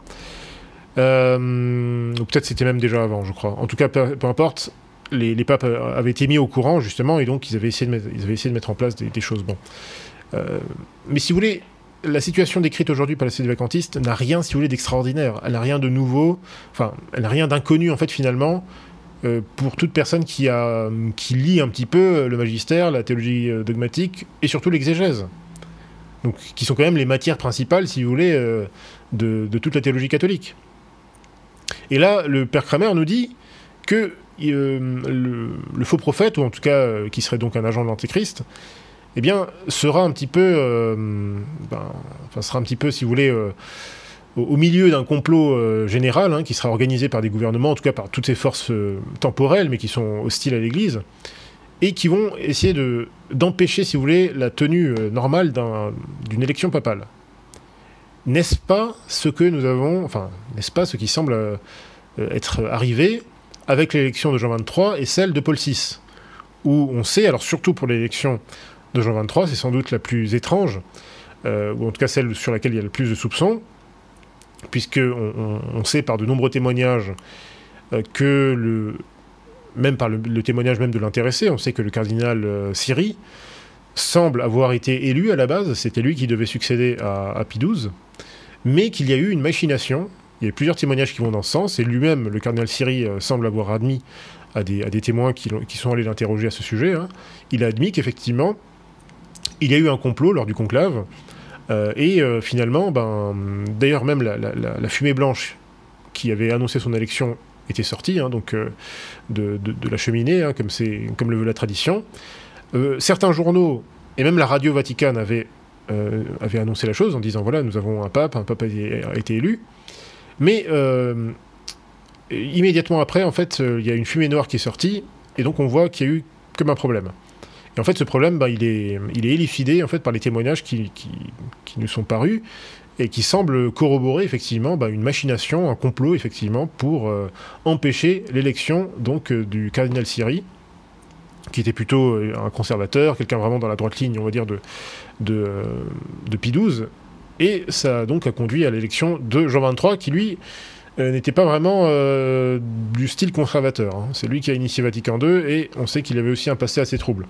ou peut-être c'était même déjà avant, je crois. En tout cas, peu importe, les papes avaient été mis au courant, justement, et donc ils avaient essayé de mettre en place des choses. Bon. Mais si vous voulez... La situation décrite aujourd'hui par la Société vacantiste n'a rien, si vous voulez, d'extraordinaire. Elle n'a rien de nouveau, enfin, elle n'a rien d'inconnu, en fait, finalement, pour toute personne qui lit un petit peu le magistère, la théologie dogmatique, et surtout l'exégèse. Donc, qui sont quand même les matières principales, si vous voulez, de toute la théologie catholique. Et là, le père Kramer nous dit que le faux prophète, ou en tout cas, qui serait donc un agent de l'Antéchrist, eh bien, sera un petit peu, sera un petit peu, si vous voulez, au milieu d'un complot général, qui sera organisé par des gouvernements, en tout cas par toutes ces forces temporelles, mais qui sont hostiles à l'Église, et qui vont essayer d'empêcher, si vous voulez, la tenue normale d'une élection papale. N'est-ce pas ce que nous avons, enfin, n'est-ce pas ce qui semble être arrivé avec l'élection de Jean XXIII et celle de Paul VI, où on sait, alors surtout pour l'élection de Jean XXIII, c'est sans doute la plus étrange, ou en tout cas celle sur laquelle il y a le plus de soupçons, puisqu'on sait par de nombreux témoignages même par le témoignage même de l'intéressé, on sait que le cardinal Siri semble avoir été élu à la base, c'était lui qui devait succéder à Pie XII, mais qu'il y a eu une machination, il y a plusieurs témoignages qui vont dans ce sens, et lui-même, le cardinal Siri, semble avoir admis à des témoins qui sont allés l'interroger à ce sujet, il a admis qu'effectivement, il y a eu un complot lors du conclave, et finalement, d'ailleurs même la fumée blanche qui avait annoncé son élection était sortie, donc de la cheminée, comme le veut la tradition. Certains journaux, et même la radio Vaticane avaient annoncé la chose en disant, voilà, nous avons un pape a été élu, mais immédiatement après, en fait, il y a une fumée noire qui est sortie, et donc on voit qu'il y a eu comme un problème. Et en fait, ce problème, il est élucidé en fait, par les témoignages qui nous sont parus, et qui semble corroborer effectivement une machination, un complot effectivement pour empêcher l'élection donc du cardinal Siri, qui était plutôt un conservateur, quelqu'un vraiment dans la droite ligne, on va dire, de Pie XII. Et ça donc a conduit à l'élection de Jean XXIII, qui lui n'était pas vraiment du style conservateur. Hein. C'est lui qui a initié Vatican II, et on sait qu'il avait aussi un passé assez trouble.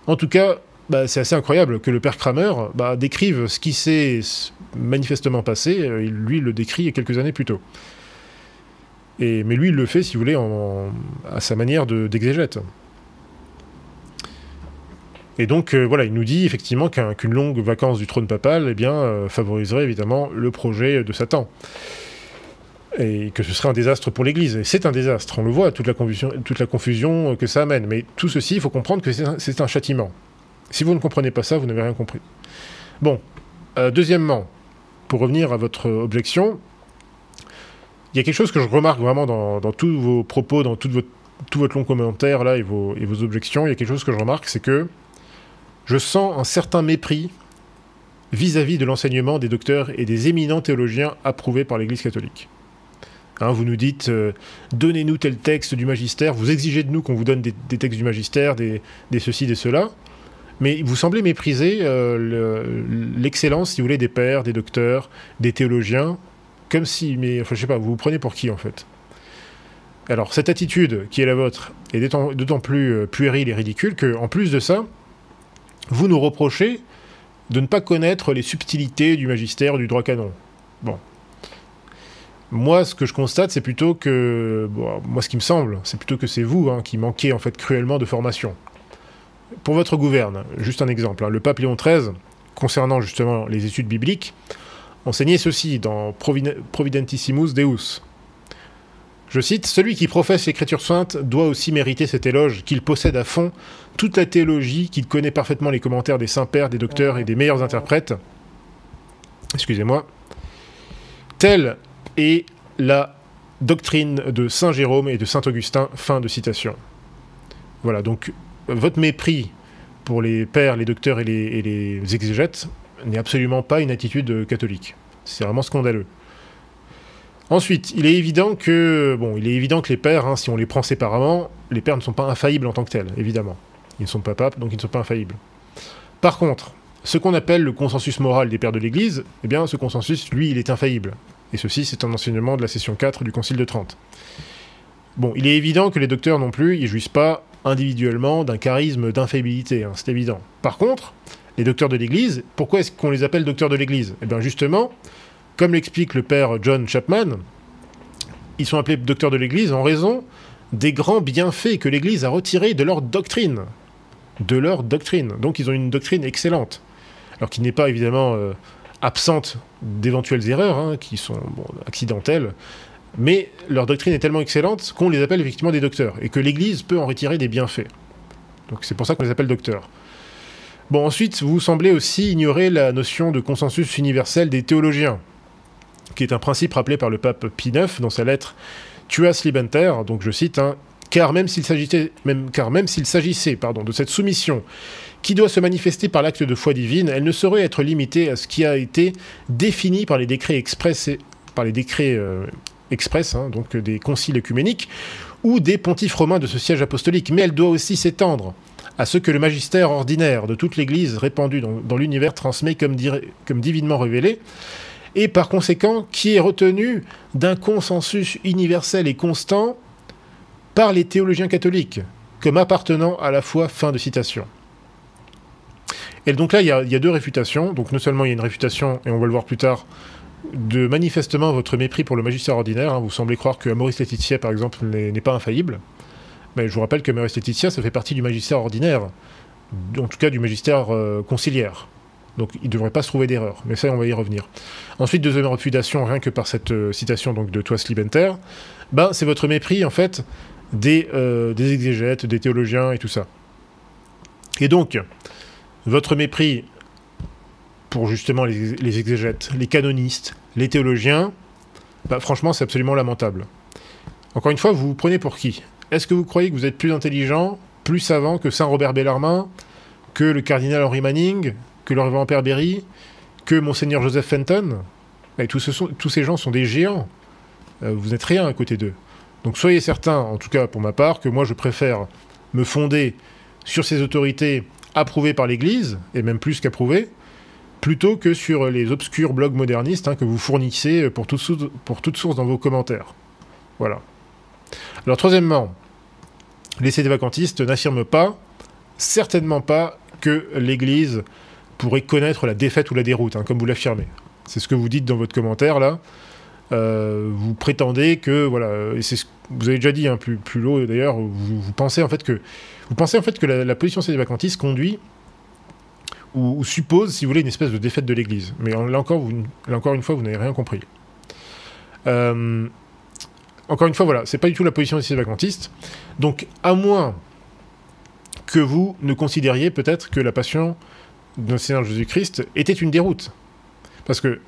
En tout cas, c'est assez incroyable que le père Kramer décrive ce qui s'est manifestement passé. Lui, il le décrit quelques années plus tôt. Mais lui, il le fait, si vous voulez, à sa manière d'exégète. Et donc, voilà, il nous dit effectivement qu'une longue vacance du trône papal favoriserait évidemment le projet de Satan. Et que ce serait un désastre pour l'Église. Et c'est un désastre, on le voit, toute la confusion que ça amène. Mais tout ceci, il faut comprendre que c'est un châtiment. Si vous ne comprenez pas ça, vous n'avez rien compris. Bon, deuxièmement, pour revenir à votre objection, il y a quelque chose que je remarque vraiment dans tous vos propos, dans tout votre long commentaire là, et vos objections, il y a quelque chose que je remarque, c'est que je sens un certain mépris vis-à-vis de l'enseignement des docteurs et des éminents théologiens approuvés par l'Église catholique. Hein, vous nous dites, donnez-nous tel texte du magistère, vous exigez de nous qu'on vous donne des textes du magistère, des ceci, des cela, mais vous semblez mépriser l'excellence, si vous voulez, des pères, des docteurs, des théologiens, comme si, je sais pas, vous vous prenez pour qui, en fait? Alors, cette attitude qui est la vôtre est d'autant plus puérile et ridicule qu'en plus de ça, vous nous reprochez de ne pas connaître les subtilités du magistère, du droit canon. Bon. Moi, ce que je constate, c'est plutôt que... moi, ce qui me semble, c'est plutôt que c'est vous qui manquez, en fait, cruellement de formation. Pour votre gouverne, juste un exemple, le pape Léon XIII, concernant justement les études bibliques, enseignait ceci dans Providentissimus Deus. Je cite, « Celui qui professe l'Écriture sainte doit aussi mériter cet éloge, qu'il possède à fond toute la théologie, qu'il connaît parfaitement les commentaires des saints-pères, des docteurs et des meilleurs interprètes. Excusez-moi. Telle est la doctrine de Saint Jérôme et de Saint Augustin. » Fin de citation. Voilà, donc votre mépris pour les pères, les docteurs et les exégètes n'est absolument pas une attitude catholique. C'est vraiment scandaleux. Ensuite, il est évident que les pères, si on les prend séparément, les pères ne sont pas infaillibles en tant que tels, évidemment. Ils ne sont pas papes, donc ils ne sont pas infaillibles. Par contre, ce qu'on appelle le consensus moral des pères de l'Église, eh bien, ce consensus, lui, il est infaillible. Et ceci, c'est un enseignement de la session 4 du Concile de Trente. Bon, il est évident que les docteurs non plus, ils jouissent pas individuellement d'un charisme d'infaillibilité, c'est évident. Par contre, les docteurs de l'Église, pourquoi est-ce qu'on les appelle docteurs de l'Église? Eh bien, justement, comme l'explique le père John Chapman, ils sont appelés docteurs de l'Église en raison des grands bienfaits que l'Église a retirés de leur doctrine. De leur doctrine. Donc ils ont une doctrine excellente. Alors qui n'est pas évidemment absente d'éventuelles erreurs, qui sont accidentelles, mais leur doctrine est tellement excellente qu'on les appelle effectivement des docteurs, et que l'Église peut en retirer des bienfaits. Donc c'est pour ça qu'on les appelle docteurs. Bon, ensuite, vous semblez aussi ignorer la notion de consensus universel des théologiens, qui est un principe rappelé par le pape Pie IX dans sa lettre Tuas Libenter, donc je cite, car même s'il s'agissait de cette soumission qui doit se manifester par l'acte de foi divine, elle ne saurait être limitée à ce qui a été défini par les décrets express, donc des conciles œcuméniques ou des pontifes romains de ce siège apostolique, mais elle doit aussi s'étendre à ce que le magistère ordinaire de toute l'Église répandue dans l'univers transmet comme divinement révélé, et par conséquent qui est retenu d'un consensus universel et constant par les théologiens catholiques, comme appartenant à la foi. Fin de citation. Et donc là, il y a deux réfutations. Donc non seulement il y a une réfutation, et on va le voir plus tard, de manifestement votre mépris pour le magistère ordinaire. Vous semblez croire que Amoris Laetitia, par exemple, n'est pas infaillible. Mais je vous rappelle que Amoris Laetitia, ça fait partie du magistère ordinaire, en tout cas du magistère conciliaire. Donc il ne devrait pas se trouver d'erreur, mais ça on va y revenir. Ensuite, deuxième réfutation, rien que par cette citation donc, de Tuas Libenter, c'est votre mépris en fait des exégètes, des théologiens et tout ça. Et donc, votre mépris pour justement les exégètes, les canonistes, les théologiens, franchement c'est absolument lamentable. Encore une fois, vous vous prenez pour qui? Est-ce que vous croyez que vous êtes plus intelligent, plus savant que Saint Robert Bellarmine, que le cardinal Henry Manning, que le révérend Père Berry, que Monseigneur Joseph Fenton? Et tous ces gens sont des géants. Vous n'êtes rien à côté d'eux. Donc soyez certains, en tout cas pour ma part, que moi je préfère me fonder sur ces autorités approuvées par l'Église, et même plus qu'approuvées, plutôt que sur les obscurs blogs modernistes que vous fournissez pour toute source dans vos commentaires. Voilà. Alors troisièmement, les sédévacantistes n'affirment pas, certainement pas, que l'Église pourrait connaître la défaite ou la déroute, comme vous l'affirmez. C'est ce que vous dites dans votre commentaire, là. Vous prétendez que, voilà, et c'est ce que vous avez déjà dit plus haut d'ailleurs, vous pensez en fait que la position sédévacantiste conduit ou suppose, si vous voulez, une espèce de défaite de l'Église. Mais là encore une fois, vous n'avez rien compris. Encore une fois, voilà, c'est pas du tout la position des sédévacantistes. Donc, à moins que vous ne considériez peut-être que la passion de notre Seigneur Jésus-Christ était une déroute. Parce que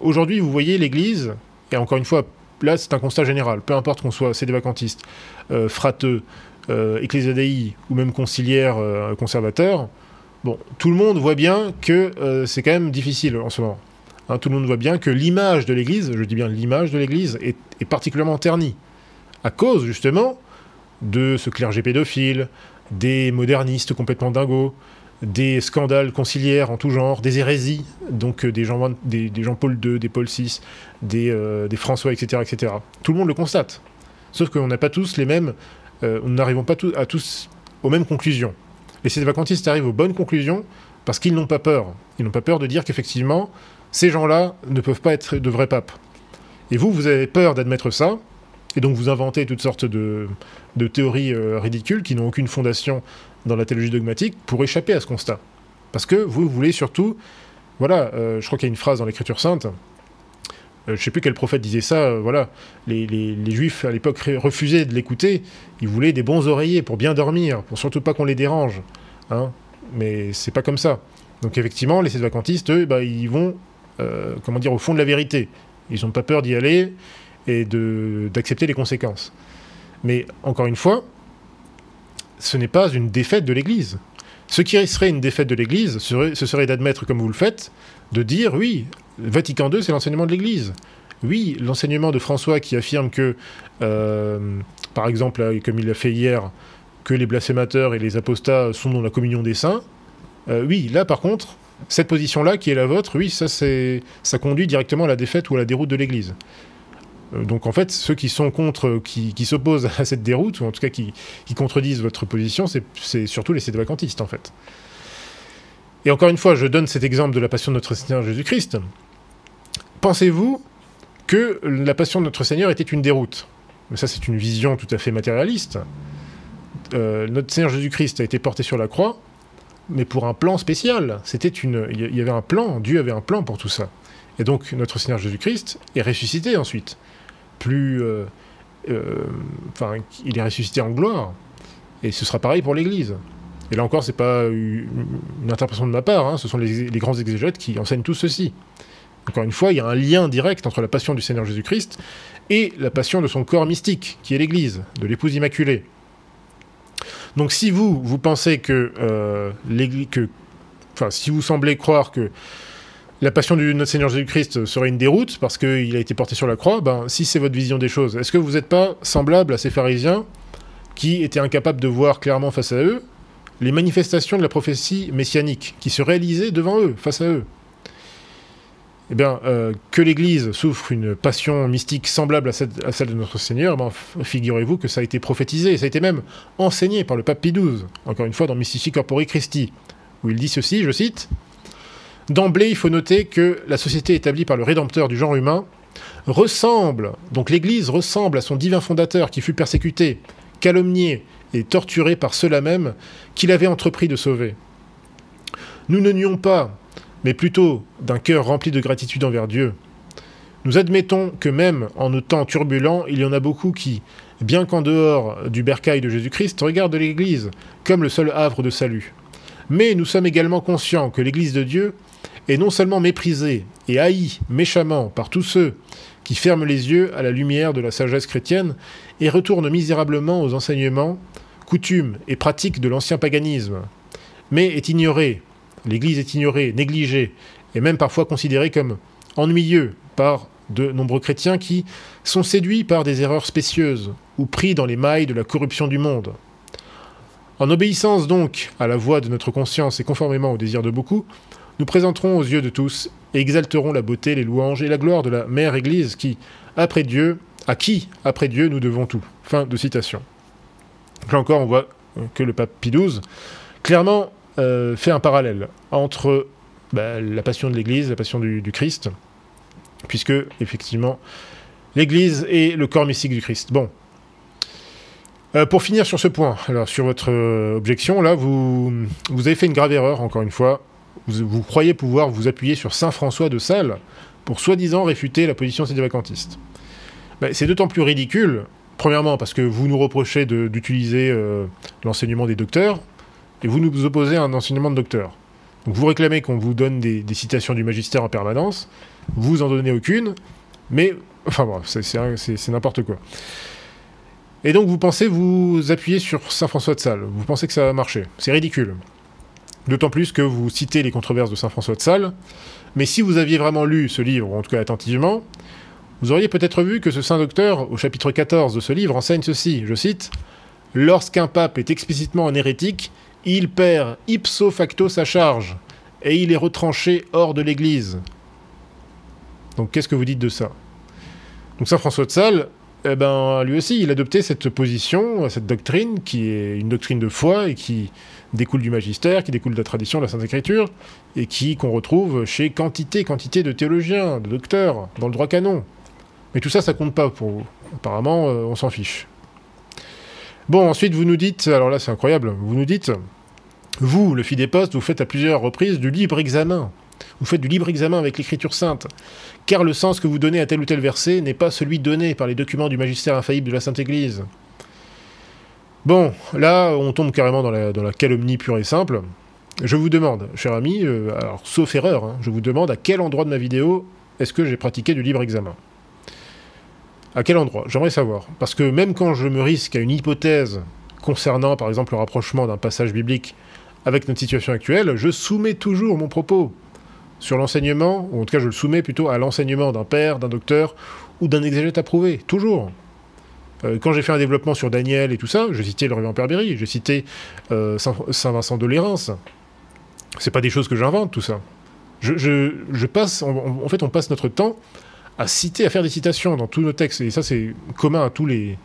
aujourd'hui, vous voyez l'Église, et encore une fois, là, c'est un constat général, peu importe qu'on soit sédévacantiste, frateux, ecclésiadei ou même conciliaire, conservateur, bon, tout le monde voit bien que c'est quand même difficile en ce moment. Tout le monde voit bien que l'image de l'Église, je dis bien l'image de l'Église, est particulièrement ternie, à cause justement de ce clergé pédophile, des modernistes complètement dingos, des scandales conciliaires en tout genre, des hérésies, donc des Jean-Paul II, des Paul VI, des François, etc., etc. Tout le monde le constate. Sauf qu'on n'a pas tous les mêmes... nous n'arrivons pas tous aux mêmes conclusions. Les sédévacantistes arrivent aux bonnes conclusions parce qu'ils n'ont pas peur. Ils n'ont pas peur de dire qu'effectivement, ces gens-là ne peuvent pas être de vrais papes. Et vous avez peur d'admettre ça, et donc vous inventez toutes sortes de théories ridicules qui n'ont aucune fondation dans la théologie dogmatique pour échapper à ce constat. Parce que vous voulez surtout... Voilà, je crois qu'il y a une phrase dans l'Écriture sainte, je ne sais plus quel prophète disait ça, voilà, les Juifs à l'époque refusaient de l'écouter, ils voulaient des bons oreillers pour bien dormir, pour surtout pas qu'on les dérange. Mais c'est pas comme ça. Donc effectivement, les sédévacantistes, eux, ils vont, au fond de la vérité. Ils n'ont pas peur d'y aller et d'accepter les conséquences. Mais encore une fois, ce n'est pas une défaite de l'Église. Ce qui serait une défaite de l'Église, ce serait d'admettre, comme vous le faites, de dire, oui, Vatican II, c'est l'enseignement de l'Église. Oui, l'enseignement de François qui affirme que, par exemple, comme il l'a fait hier, que les blasphémateurs et les apostats sont dans la communion des saints, oui, là, par contre, cette position-là, qui est la vôtre, oui, ça conduit directement à la défaite ou à la déroute de l'Église. Donc en fait, ceux qui sont contre, qui s'opposent à cette déroute, ou en tout cas qui contredisent votre position, c'est surtout les sédévacantistes en fait. Et encore une fois, je donne cet exemple de la passion de notre Seigneur Jésus-Christ. Pensez-vous que la passion de notre Seigneur était une déroute? Mais ça, c'est une vision tout à fait matérialiste. Notre Seigneur Jésus-Christ a été porté sur la croix, mais pour un plan spécial. Il y avait un plan, Dieu avait un plan pour tout ça. Et donc, notre Seigneur Jésus-Christ est ressuscité ensuite. Il est ressuscité en gloire. Et ce sera pareil pour l'Église. Et là encore, c'est pas une interprétation de ma part, ce sont les grands exégètes qui enseignent tout ceci. Encore une fois, il y a un lien direct entre la passion du Seigneur Jésus-Christ et la passion de son corps mystique, qui est l'Église, de l'épouse immaculée. Donc si vous pensez si vous semblez croire que la passion de notre Seigneur Jésus-Christ serait une déroute parce qu'il a été porté sur la croix, si c'est votre vision des choses, est-ce que vous n'êtes pas semblable à ces pharisiens qui étaient incapables de voir clairement face à eux les manifestations de la prophétie messianique qui se réalisaient devant eux, face à eux? Eh bien, que l'Église souffre une passion mystique semblable à celle de notre Seigneur, figurez-vous que ça a été prophétisé, et ça a été même enseigné par le pape Pie XII, encore une fois dans Mystici Corpore Christi, où il dit ceci, je cite, « D'emblée, il faut noter que la société établie par le Rédempteur du genre humain ressemble, donc l'Église ressemble à son divin fondateur qui fut persécuté, calomnié et torturé par ceux-là même qu'il avait entrepris de sauver. Nous ne nions pas, mais plutôt d'un cœur rempli de gratitude envers Dieu. Nous admettons que même en nos temps turbulents, il y en a beaucoup qui, bien qu'en dehors du bercail de Jésus-Christ, regardent l'Église comme le seul havre de salut. Mais nous sommes également conscients que l'Église de Dieu est non seulement méprisée et haïe méchamment par tous ceux qui ferment les yeux à la lumière de la sagesse chrétienne et retournent misérablement aux enseignements, coutumes et pratiques de l'ancien paganisme, mais est ignorée. L'Église est ignorée, négligée, et même parfois considérée comme ennuyeux par de nombreux chrétiens qui sont séduits par des erreurs spécieuses ou pris dans les mailles de la corruption du monde. En obéissance donc à la voix de notre conscience et conformément au désir de beaucoup, nous présenterons aux yeux de tous et exalterons la beauté, les louanges et la gloire de la mère Église qui, après Dieu, nous devons tout. Fin de citation. Donc là encore, on voit que le pape Pie XII, clairement, fait un parallèle entre la passion de l'Église, la passion du Christ, puisque, effectivement, l'Église est le corps mystique du Christ. Bon. Pour finir sur ce point, alors sur votre objection, là, vous avez fait une grave erreur, encore une fois. Vous croyez pouvoir vous appuyer sur saint François de Sales pour soi-disant réfuter la position sédévacantiste. C'est d'autant plus ridicule, premièrement, parce que vous nous reprochez d'utiliser l'enseignement des docteurs, et vous nous opposez à un enseignement de docteur. Donc vous réclamez qu'on vous donne des citations du magistère en permanence, vous en donnez aucune, mais, enfin bon, c'est n'importe quoi. Et donc vous pensez vous appuyer sur saint François de Sales, vous pensez que ça va marcher. C'est ridicule. D'autant plus que vous citez les controverses de saint François de Sales, mais si vous aviez vraiment lu ce livre, ou en tout cas attentivement, vous auriez peut-être vu que ce saint docteur, au chapitre 14 de ce livre, enseigne ceci, je cite, « Lorsqu'un pape est explicitement un hérétique, il perd ipso facto sa charge, et il est retranché hors de l'Église. » Donc qu'est-ce que vous dites de ça? Donc saint François de Sales, lui aussi, il adoptait cette position, cette doctrine, qui est une doctrine de foi, et qui découle du magistère, qui découle de la tradition de la Sainte Écriture, et qu'on retrouve chez quantité de théologiens, de docteurs, dans le droit canon. Mais tout ça, ça compte pas pour vous. Apparemment, on s'en fiche. Bon, ensuite, vous nous dites, alors là, c'est incroyable, vous nous dites, vous, le fidéposte, vous faites à plusieurs reprises du libre examen. Vous faites du libre examen avec l'Écriture sainte, car le sens que vous donnez à tel ou tel verset n'est pas celui donné par les documents du magistère infaillible de la Sainte Église. Bon, là, on tombe carrément dans la calomnie pure et simple. Je vous demande, cher ami, alors sauf erreur, hein, je vous demande à quel endroit de ma vidéo est-ce que j'ai pratiqué du libre examen? À quel endroit? J'aimerais savoir. Parce que même quand je me risque à une hypothèse concernant, par exemple, le rapprochement d'un passage biblique avec notre situation actuelle, je soumets toujours mon propos sur l'enseignement, ou en tout cas je le soumets plutôt à l'enseignement d'un père, d'un docteur, ou d'un exégète approuvé. Toujours. Quand j'ai fait un développement sur Daniel et tout ça, je citais le révérend Père Berry, j'ai cité Saint Vincent de Lérins. C'est pas des choses que j'invente, tout ça. Je passe, en fait, on passe notre temps à citer, à faire des citations dans tous nos textes, et ça c'est commun à tous les...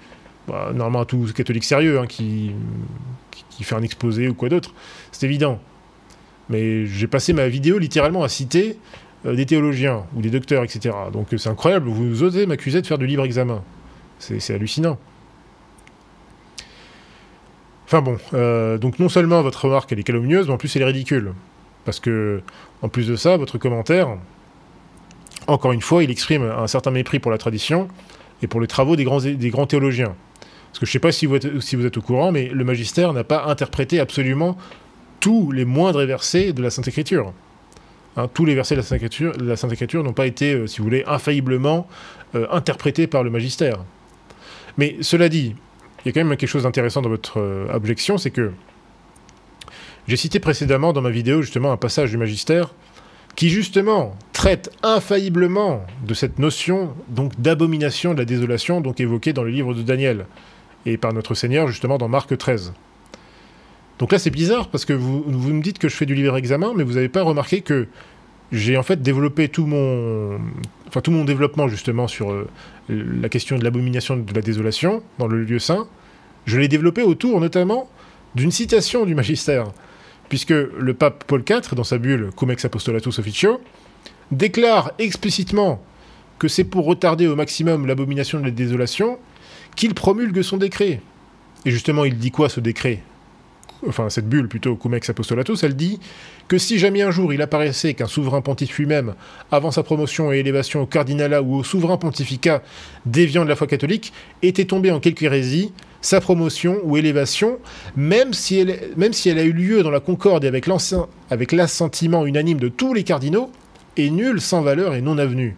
normalement à tout catholique sérieux, hein, qui fait un exposé ou quoi d'autre, c'est évident. Mais j'ai passé ma vidéo littéralement à citer des théologiens, ou des docteurs, etc. Donc c'est incroyable, vous osez m'accuser de faire du libre examen. C'est hallucinant. Enfin bon, donc non seulement votre remarque elle est calomnieuse, mais en plus elle est ridicule. Parce que, en plus de ça, votre commentaire... Encore une fois, il exprime un certain mépris pour la tradition et pour les travaux des grands théologiens. Parce que je ne sais pas si vous êtes au courant, mais le magistère n'a pas interprété tous les moindres versets de la Sainte Écriture. Hein, tous les versets de la Sainte Écriture n'ont pas été, si vous voulez, infailliblement interprétés par le magistère. Mais cela dit, il y a quand même quelque chose d'intéressant dans votre objection, c'est que j'ai cité précédemment dans ma vidéo justement un passage du magistère qui justement traite infailliblement de cette notion donc d'abomination de la désolation donc évoquée dans le livre de Daniel et par notre Seigneur justement dans Marc 13. Donc là c'est bizarre parce que vous me dites que je fais du libre examen, mais vous n'avez pas remarqué que j'ai en fait développé tout mon développement justement sur la question de l'abomination de la désolation dans le lieu saint. Je l'ai développé autour notamment d'une citation du magistère, puisque le pape Paul IV, dans sa bulle Cum ex apostolatus officio, déclare explicitement que c'est pour retarder au maximum l'abomination de la désolation qu'il promulgue son décret. Et justement, il dit quoi ce décret? Enfin, cette bulle plutôt, Cum ex apostolatus, elle dit que si jamais un jour il apparaissait qu'un souverain pontife lui-même, avant sa promotion et élévation au cardinalat ou au souverain pontificat déviant de la foi catholique, était tombé en quelque hérésie, sa promotion ou élévation, même si elle a eu lieu dans la concorde et avec l'assentiment unanime de tous les cardinaux, est nulle, sans valeur et non avenue.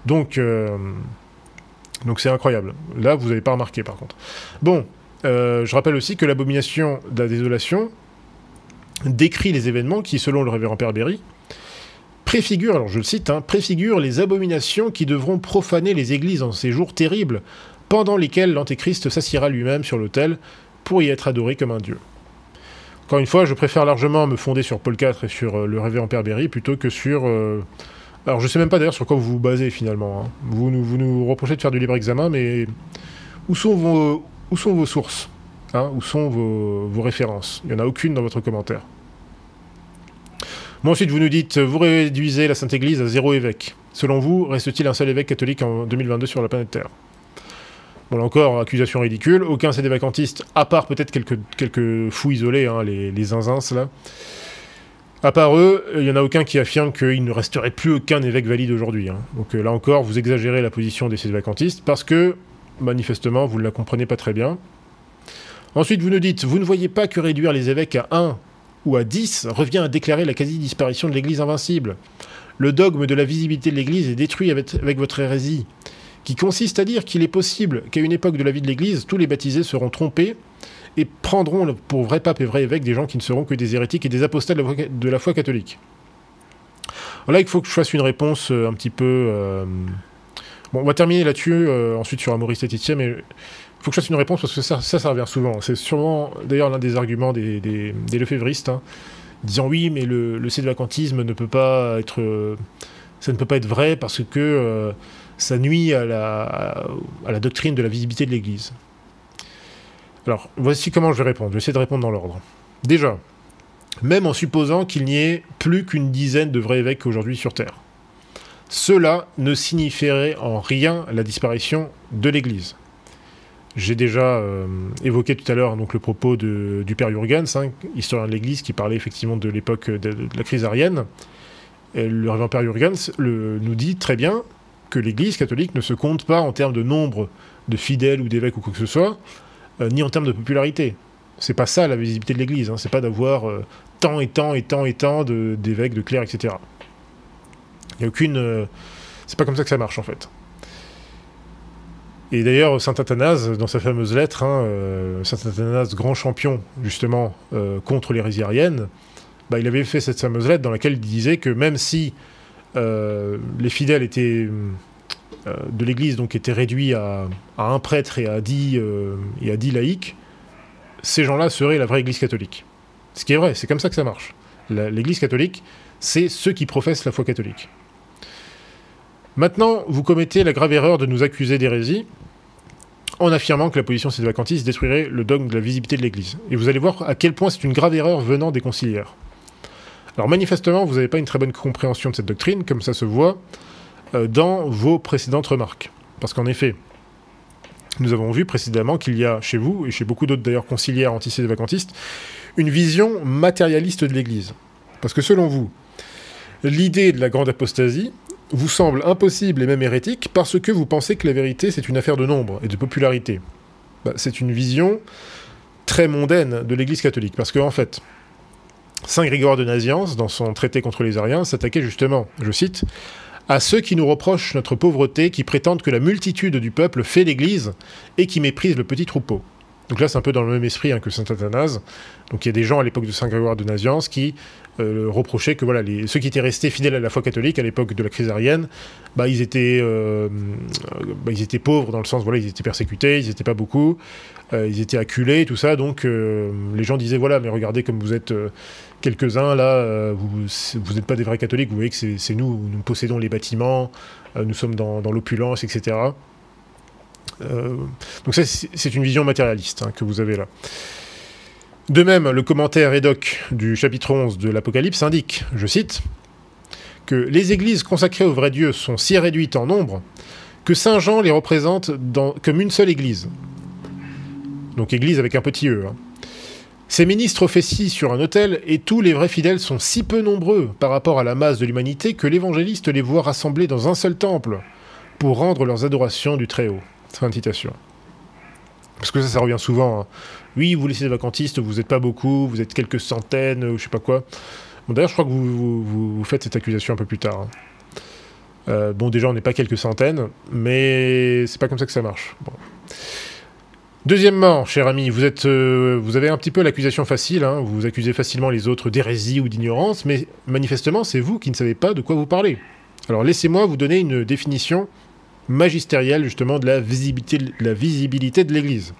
Donc c'est incroyable. Là, vous n'avez pas remarqué, par contre. Bon, je rappelle aussi que l'abomination de la désolation décrit les événements qui, selon le révérend Père Berry, préfigure, alors je le cite, préfigure les abominations qui devront profaner les églises en ces jours terribles, pendant lesquels l'Antéchrist s'assiera lui-même sur l'autel pour y être adoré comme un dieu. Encore une fois, je préfère largement me fonder sur Paul IV et sur le révérend Père Berry plutôt que sur... Alors je sais même pas d'ailleurs sur quoi vous vous basez finalement. Vous nous reprochez de faire du libre examen, mais où sont vos sources, où sont vos références? Il n'y en a aucune dans votre commentaire. Bon, ensuite, vous nous dites, vous réduisez la Sainte Église à 0 évêque. Selon vous, reste-t-il un seul évêque catholique en 2022 sur la planète Terre? Bon, là encore, accusation ridicule. Aucun c'est des vacantistes, à part peut-être quelques fous isolés, les zinzins, là. À part eux, il n'y en a aucun qui affirme qu'il ne resterait plus aucun évêque valide aujourd'hui. Donc là encore, vous exagérez la position des vacantistes parce que, manifestement, vous ne la comprenez pas très bien. Ensuite, vous nous dites, vous ne voyez pas que réduire les évêques à 1 ou à 10 revient à déclarer la quasi-disparition de l'Église invincible. Le dogme de la visibilité de l'Église est détruit avec votre hérésie, qui consiste à dire qu'il est possible qu'à une époque de la vie de l'Église, tous les baptisés seront trompés et prendront pour vrai pape et vrai évêque des gens qui ne seront que des hérétiques et des apostats de la foi catholique. Alors là, il faut que je fasse une réponse un petit peu... Bon, on va terminer là-dessus, ensuite sur Amoris Laetitia, mais il faut que je fasse une réponse parce que ça revient souvent. C'est sûrement, d'ailleurs, l'un des arguments des lefévristes, disant oui, mais le sédévacantisme ne peut pas être... ça ne peut pas être vrai parce que ça nuit à la doctrine de la visibilité de l'Église. Alors, voici comment je vais répondre. Je vais essayer de répondre dans l'ordre. Déjà, même en supposant qu'il n'y ait plus qu'une dizaine de vrais évêques aujourd'hui sur Terre, cela ne signifierait en rien la disparition de l'Église. J'ai déjà évoqué tout à l'heure le propos du père Jurgens, historien de l'Église, qui parlait effectivement de l'époque de la crise arienne. Et le révérend père Jurgens nous dit très bien que l'Église catholique ne se compte pas en termes de nombre de fidèles ou d'évêques ou quoi que ce soit, ni en termes de popularité. C'est pas ça la visibilité de l'Église, c'est pas d'avoir tant et tant et tant et tant d'évêques, de clercs, etc. Il n'y a aucune... c'est pas comme ça que ça marche en fait. Et d'ailleurs, saint Athanase, dans sa fameuse lettre, saint Athanase, grand champion justement contre l'hérésie arienne, il avait fait cette fameuse lettre dans laquelle il disait que même si les fidèles étaient... de l'Église donc étaient réduits à un prêtre et à 10 laïcs, ces gens-là seraient la vraie Église catholique. Ce qui est vrai, c'est comme ça que ça marche. L'Église catholique, c'est ceux qui professent la foi catholique. Maintenant, vous commettez la grave erreur de nous accuser d'hérésie en affirmant que la position sédévacantiste détruirait le dogme de la visibilité de l'Église. Et vous allez voir à quel point c'est une grave erreur venant des conciliaires. Alors manifestement, vous n'avez pas une très bonne compréhension de cette doctrine, comme ça se voit dans vos précédentes remarques. Parce qu'en effet, nous avons vu précédemment qu'il y a chez vous, et chez beaucoup d'autres d'ailleurs conciliaires anti-sédévacantistes, une vision matérialiste de l'Église. Parce que selon vous, l'idée de la grande apostasie vous semble impossible et même hérétique parce que vous pensez que la vérité c'est une affaire de nombre et de popularité. C'est une vision très mondaine de l'Église catholique. Parce qu'en fait, saint Grégoire de Nazianze, dans son traité contre les Ariens, s'attaquait justement, je cite, à ceux qui nous reprochent notre pauvreté, qui prétendent que la multitude du peuple fait l'Église et qui méprisent le petit troupeau. Donc là, c'est un peu dans le même esprit que saint Athanase. Donc il y a des gens à l'époque de saint Grégoire de Nazianze qui reprochaient que voilà, ceux qui étaient restés fidèles à la foi catholique à l'époque de la crise arienne, ils étaient pauvres dans le sens, voilà, ils étaient persécutés, ils n'étaient pas beaucoup, ils étaient acculés, tout ça. Donc les gens disaient, voilà, mais regardez comme vous êtes quelques-uns là, vous n'êtes pas des vrais catholiques, vous voyez que c'est nous possédons les bâtiments, nous sommes dans l'opulence, etc. Donc ça, c'est une vision matérialiste que vous avez là. De même, le commentaire Édoc du chapitre 11 de l'Apocalypse indique, je cite, que les églises consacrées au vrai Dieu sont si réduites en nombre que saint Jean les représente comme une seule église. Donc église avec un petit e. Ces ministres officient sur un autel et tous les vrais fidèles sont si peu nombreux par rapport à la masse de l'humanité que l'évangéliste les voit rassemblés dans un seul temple pour rendre leurs adorations du Très-Haut. Fin de citation. Parce que ça revient souvent. Oui, vous laissez les vacantistes, vous n'êtes pas beaucoup, vous êtes quelques centaines, ou je sais pas quoi. Bon, d'ailleurs, je crois que vous faites cette accusation un peu plus tard. Bon, déjà, on n'est pas quelques centaines, mais c'est pas comme ça que ça marche. Bon. Deuxièmement, cher ami, vous avez un petit peu l'accusation facile, hein, vous accusez facilement les autres d'hérésie ou d'ignorance, mais manifestement, c'est vous qui ne savez pas de quoi vous parlez. Alors laissez-moi vous donner une définition magistérielle, justement, de la visibilité de l'Église.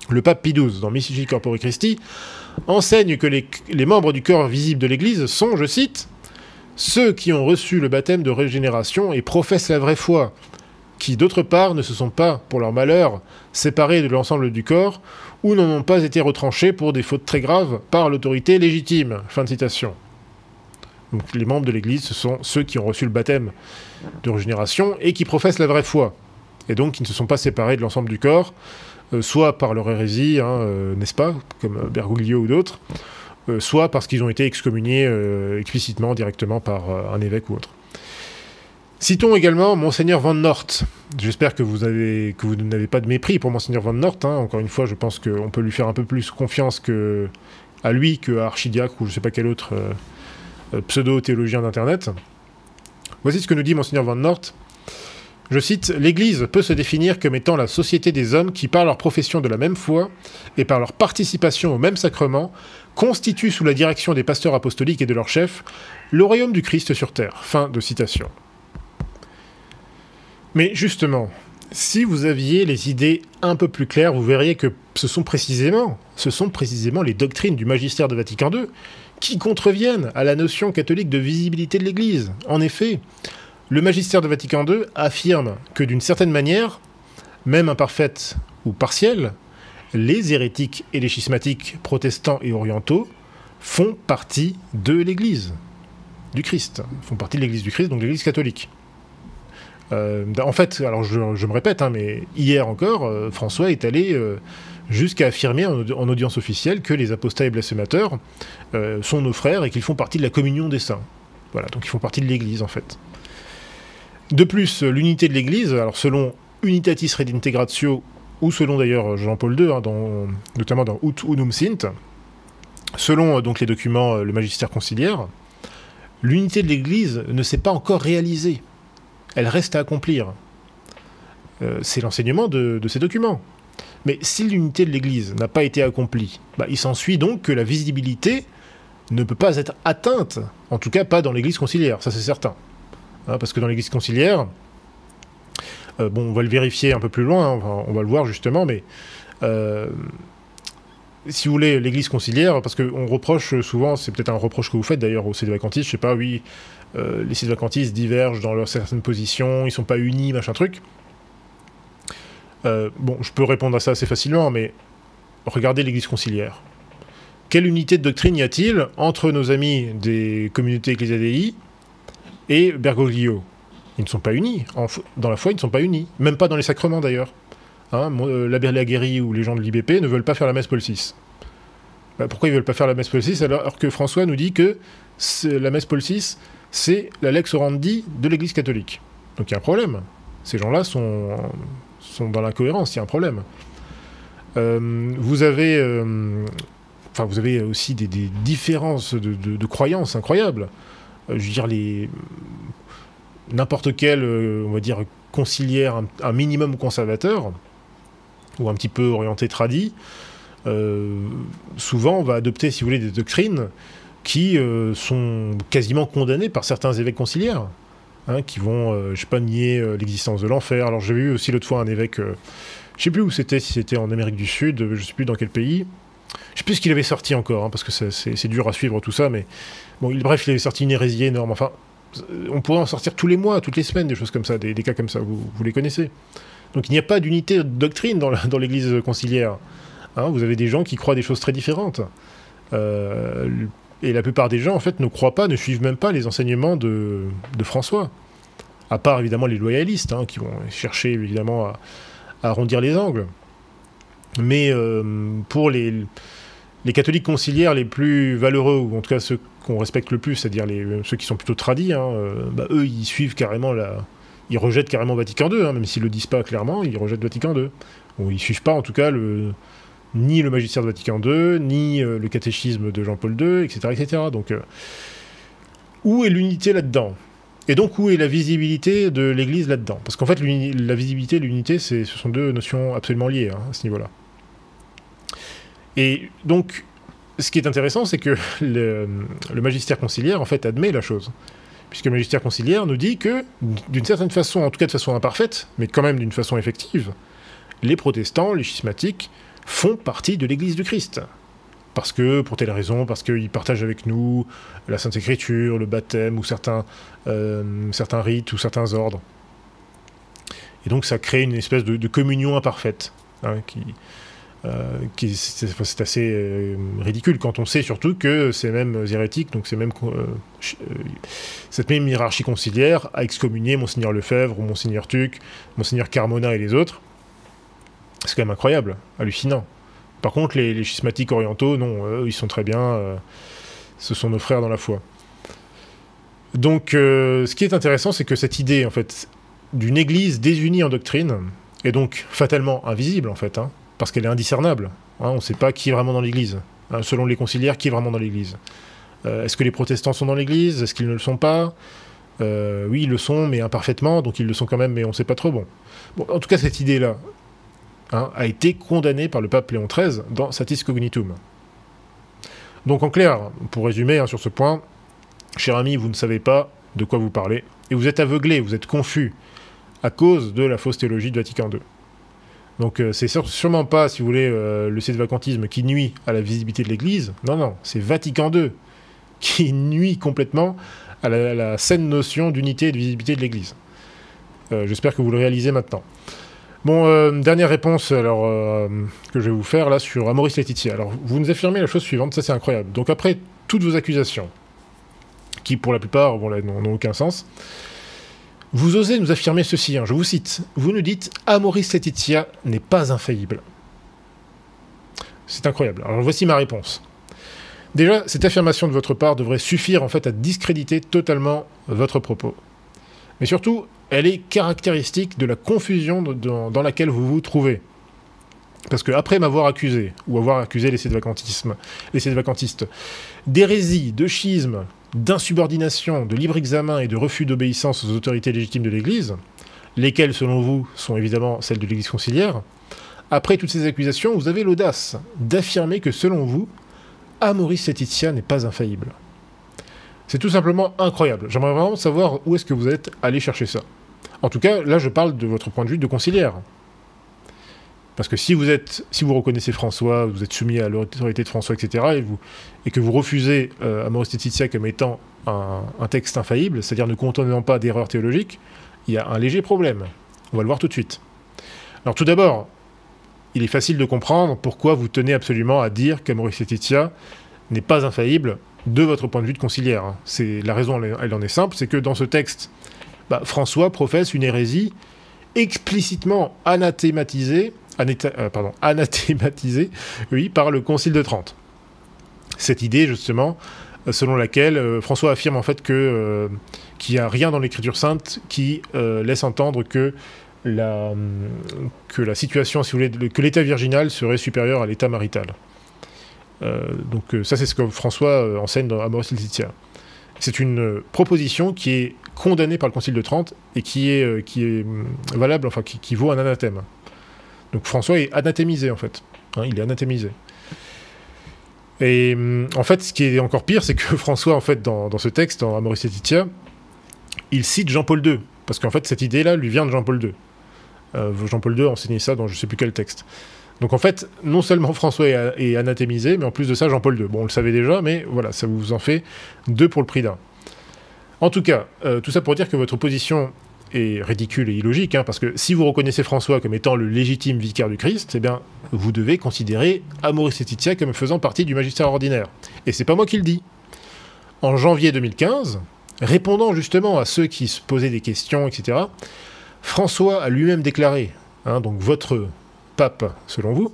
Le pape Pie XII, dans Mystici Corpore Christi, enseigne que les membres du corps visible de l'Église sont, je cite, « ceux qui ont reçu le baptême de régénération et professent la vraie foi, qui, d'autre part, ne se sont pas, pour leur malheur, séparés de l'ensemble du corps, ou n'en ont pas été retranchés pour des fautes très graves par l'autorité légitime. » Fin de citation. Donc les membres de l'Église, ce sont ceux qui ont reçu le baptême de régénération et qui professent la vraie foi, et donc qui ne se sont pas séparés de l'ensemble du corps, soit par leur hérésie, n'est-ce pas, comme Bergoglio ou d'autres, soit parce qu'ils ont été excommuniés explicitement, directement par un évêque ou autre. Citons également Monseigneur Van Noort. J'espère que vous n'avez pas de mépris pour Monseigneur Van Noort. Hein. Encore une fois, je pense qu'on peut lui faire un peu plus confiance à lui qu'à Archidiacre ou je ne sais pas quel autre pseudo-théologien d'Internet. Voici ce que nous dit Monseigneur Van Noort. Je cite, « L'Église peut se définir comme étant la société des hommes qui, par leur profession de la même foi et par leur participation au même sacrement, constituent sous la direction des pasteurs apostoliques et de leurs chefs le royaume du Christ sur terre. » Fin de citation. Mais justement, si vous aviez les idées un peu plus claires, vous verriez que ce sont précisément les doctrines du magistère de Vatican II qui contreviennent à la notion catholique de visibilité de l'Église. En effet, le magistère de Vatican II affirme que d'une certaine manière, même imparfaite ou partielle, les hérétiques et les schismatiques protestants et orientaux font partie de l'Église du Christ, font partie de l'Église du Christ, donc l'Église catholique. En fait, alors je me répète, hein, mais hier encore, François est allé jusqu'à affirmer en audience officielle que les apostats et blasphémateurs sont nos frères et qu'ils font partie de la communion des saints. Voilà, donc ils font partie de l'Église en fait. De plus, l'unité de l'Église, alors selon Unitatis Redintegratio, ou selon d'ailleurs Jean-Paul II, hein, notamment dans Ut Unum Sint, selon donc les documents, le magistère conciliaire, l'unité de l'Église ne s'est pas encore réalisée. Elle reste à accomplir. C'est l'enseignement de ces documents. Mais si l'unité de l'Église n'a pas été accomplie, il s'ensuit donc que la visibilité ne peut pas être atteinte, en tout cas pas dans l'Église conciliaire, ça c'est certain. Hein, parce que dans l'Église conciliaire, on va le vérifier un peu plus loin, hein, on va le voir justement, mais si vous voulez, l'Église conciliaire, parce qu'on reproche souvent, c'est peut-être un reproche que vous faites d'ailleurs aux sédévacantistes, je sais pas, oui, les sédévacantistes divergent dans leurs certaines positions, ils sont pas unis, machin truc. Je peux répondre à ça assez facilement, mais regardez l'Église conciliaire. Quelle unité de doctrine y a-t-il entre nos amis des communautés Ecclesia Dei et Bergoglio? Ils ne sont pas unis. Dans la foi, ils ne sont pas unis. Même pas dans les sacrements, d'ailleurs. Hein, l'abbé Laguérie ou les gens de l'IBP ne veulent pas faire la messe Paul VI. Pourquoi ils ne veulent pas faire la messe Paul VI alors que François nous dit que la messe Paul VI, c'est la lex orandi de l'Église catholique. Donc il y a un problème. Ces gens-là sont dans l'incohérence, il y a un problème. Vous avez aussi des différences de croyances incroyables. Je veux dire, n'importe quel, on va dire, conciliaire, un minimum conservateur, ou un petit peu orienté tradi, souvent on va adopter, si vous voulez, des doctrines qui sont quasiment condamnées par certains évêques conciliaires, hein, qui vont, je sais pas, nier l'existence de l'enfer. Alors j'ai vu aussi l'autre fois un évêque, je sais plus où c'était, si c'était en Amérique du Sud, je sais plus dans quel pays, je sais plus ce qu'il avait sorti encore, hein, parce que c'est dur à suivre tout ça, mais bon, bref, il avait sorti une hérésie énorme, enfin, on pourrait en sortir tous les mois, toutes les semaines, des choses comme ça, des cas comme ça, vous les connaissez. Donc il n'y a pas d'unité de doctrine dans l'Église conciliaire. Hein, vous avez des gens qui croient des choses très différentes. Et la plupart des gens, en fait, ne croient pas, ne suivent même pas les enseignements de François. À part, évidemment, les loyalistes, hein, qui vont chercher, évidemment, à arrondir les angles. Mais pour les catholiques conciliaires les plus valeureux, ou en tout cas ceux qu'on respecte le plus, c'est-à-dire ceux qui sont plutôt tradis, hein, eux, ils suivent carrément ils rejettent carrément Vatican II, hein, même s'ils le disent pas clairement, ils rejettent Vatican II. Bon, ils suivent pas, en tout cas, ni le magistère de Vatican II, ni le catéchisme de Jean-Paul II, etc., etc. Donc, où est l'unité là-dedans? Et donc, où est la visibilité de l'Église là-dedans? Parce qu'en fait, la visibilité et l'unité, ce sont deux notions absolument liées à ce niveau-là. Et donc, ce qui est intéressant, c'est que le magistère conciliaire, en fait, admet la chose. Puisque le magistère conciliaire nous dit que, d'une certaine façon, en tout cas de façon imparfaite, mais quand même d'une façon effective, les protestants, les schismatiques, font partie de l'Église du Christ. Parce que, pour telle raison, parce qu'ils partagent avec nous la Sainte Écriture, le baptême, ou certains rites, ou certains ordres. Et donc ça crée une espèce de communion imparfaite, hein, c'est assez ridicule quand on sait surtout que ces mêmes hérétiques, donc cette même hiérarchie conciliaire a excommunié Monseigneur Lefebvre, ou Monseigneur Tuc, Monseigneur Carmona et les autres. C'est quand même incroyable, hallucinant. Par contre, les schismatiques orientaux, non, eux, ils sont très bien, ce sont nos frères dans la foi. Donc, ce qui est intéressant, c'est que cette idée, en fait, d'une église désunie en doctrine, est donc fatalement invisible, en fait, hein, parce qu'elle est indiscernable. Hein, on ne sait pas qui est vraiment dans l'église. Hein, selon les conciliaires, qui est vraiment dans l'église. Est-ce que les protestants sont dans l'église? Est-ce qu'ils ne le sont pas? Oui, ils le sont, mais imparfaitement, donc ils le sont quand même, mais on ne sait pas trop. Bon, en tout cas, cette idée-là, hein, a été condamnée par le pape Léon XIII dans Satis Cognitum. Donc en clair, pour résumer sur ce point, cher ami, vous ne savez pas de quoi vous parlez, et vous êtes aveuglé, vous êtes confus, à cause de la fausse théologie de Vatican II. Donc c'est sûrement pas, si vous voulez, le sédevacantisme qui nuit à la visibilité de l'Église, non, c'est Vatican II qui nuit complètement à la saine notion d'unité et de visibilité de l'Église. J'espère que vous le réalisez maintenant. Bon, dernière réponse alors, que je vais vous faire là sur Amoris Laetitia. Alors, vous nous affirmez la chose suivante, ça c'est incroyable. Donc après toutes vos accusations, qui pour la plupart n'ont aucun sens, vous osez nous affirmer ceci, hein, je vous cite. Vous nous dites « Amoris Laetitia n'est pas infaillible ». C'est incroyable. Alors voici ma réponse. Déjà, cette affirmation de votre part devrait suffire en fait à discréditer totalement votre propos. Mais surtout, elle est caractéristique de la confusion dans laquelle vous vous trouvez. Parce qu'après m'avoir accusé, ou avoir accusé les sédevacantistes, d'hérésie, de schisme, d'insubordination, de libre examen et de refus d'obéissance aux autorités légitimes de l'Église, lesquelles, selon vous, sont évidemment celles de l'Église conciliaire, après toutes ces accusations, vous avez l'audace d'affirmer que, selon vous, Amoris Laetitia n'est pas infaillible. C'est tout simplement incroyable. J'aimerais vraiment savoir où est-ce que vous êtes allé chercher ça. En tout cas, là, je parle de votre point de vue de conciliaire. Parce que si vous reconnaissez François, vous êtes soumis à l'autorité de François, etc., et que vous refusez Amoris Laetitia comme étant un texte infaillible, c'est-à-dire ne contenant pas d'erreurs théologiques, il y a un léger problème. On va le voir tout de suite. Alors tout d'abord, il est facile de comprendre pourquoi vous tenez absolument à dire qu'Amoris Laetitia n'est pas infaillible de votre point de vue de conciliaire. La raison, elle en est simple, c'est que dans ce texte, François professe une hérésie explicitement anathématisée par le Concile de Trente. Cette idée, justement, selon laquelle François affirme en fait qu'il n'y a rien dans l'Écriture sainte qui laisse entendre que la situation, si vous voulez, que l'état virginal serait supérieur à l'état marital. Donc ça, c'est ce que François enseigne dans Amoris Laetitia. C'est une proposition qui est condamnée par le Concile de Trente et qui est valable, enfin qui vaut un anathème. Donc François est anathémisé en fait. Hein, il est anathémisé. Et en fait, ce qui est encore pire, c'est que François, en fait, dans ce texte, dans Amoris Laetitia, il cite Jean-Paul II, parce qu'en fait, cette idée-là lui vient de Jean-Paul II. Jean-Paul II a enseigné ça dans je ne sais plus quel texte. Donc en fait, non seulement François est anathémisé, mais en plus de ça, Jean-Paul II. Bon, on le savait déjà, mais voilà, ça vous en fait deux pour le prix d'un. En tout cas, tout ça pour dire que votre position est ridicule et illogique, hein, parce que si vous reconnaissez François comme étant le légitime vicaire du Christ, eh bien, vous devez considérer Amoris Laetitia comme faisant partie du magistère ordinaire. Et c'est pas moi qui le dis. En janvier 2015, répondant justement à ceux qui se posaient des questions, etc., François a lui-même déclaré, hein, donc votre pape, selon vous,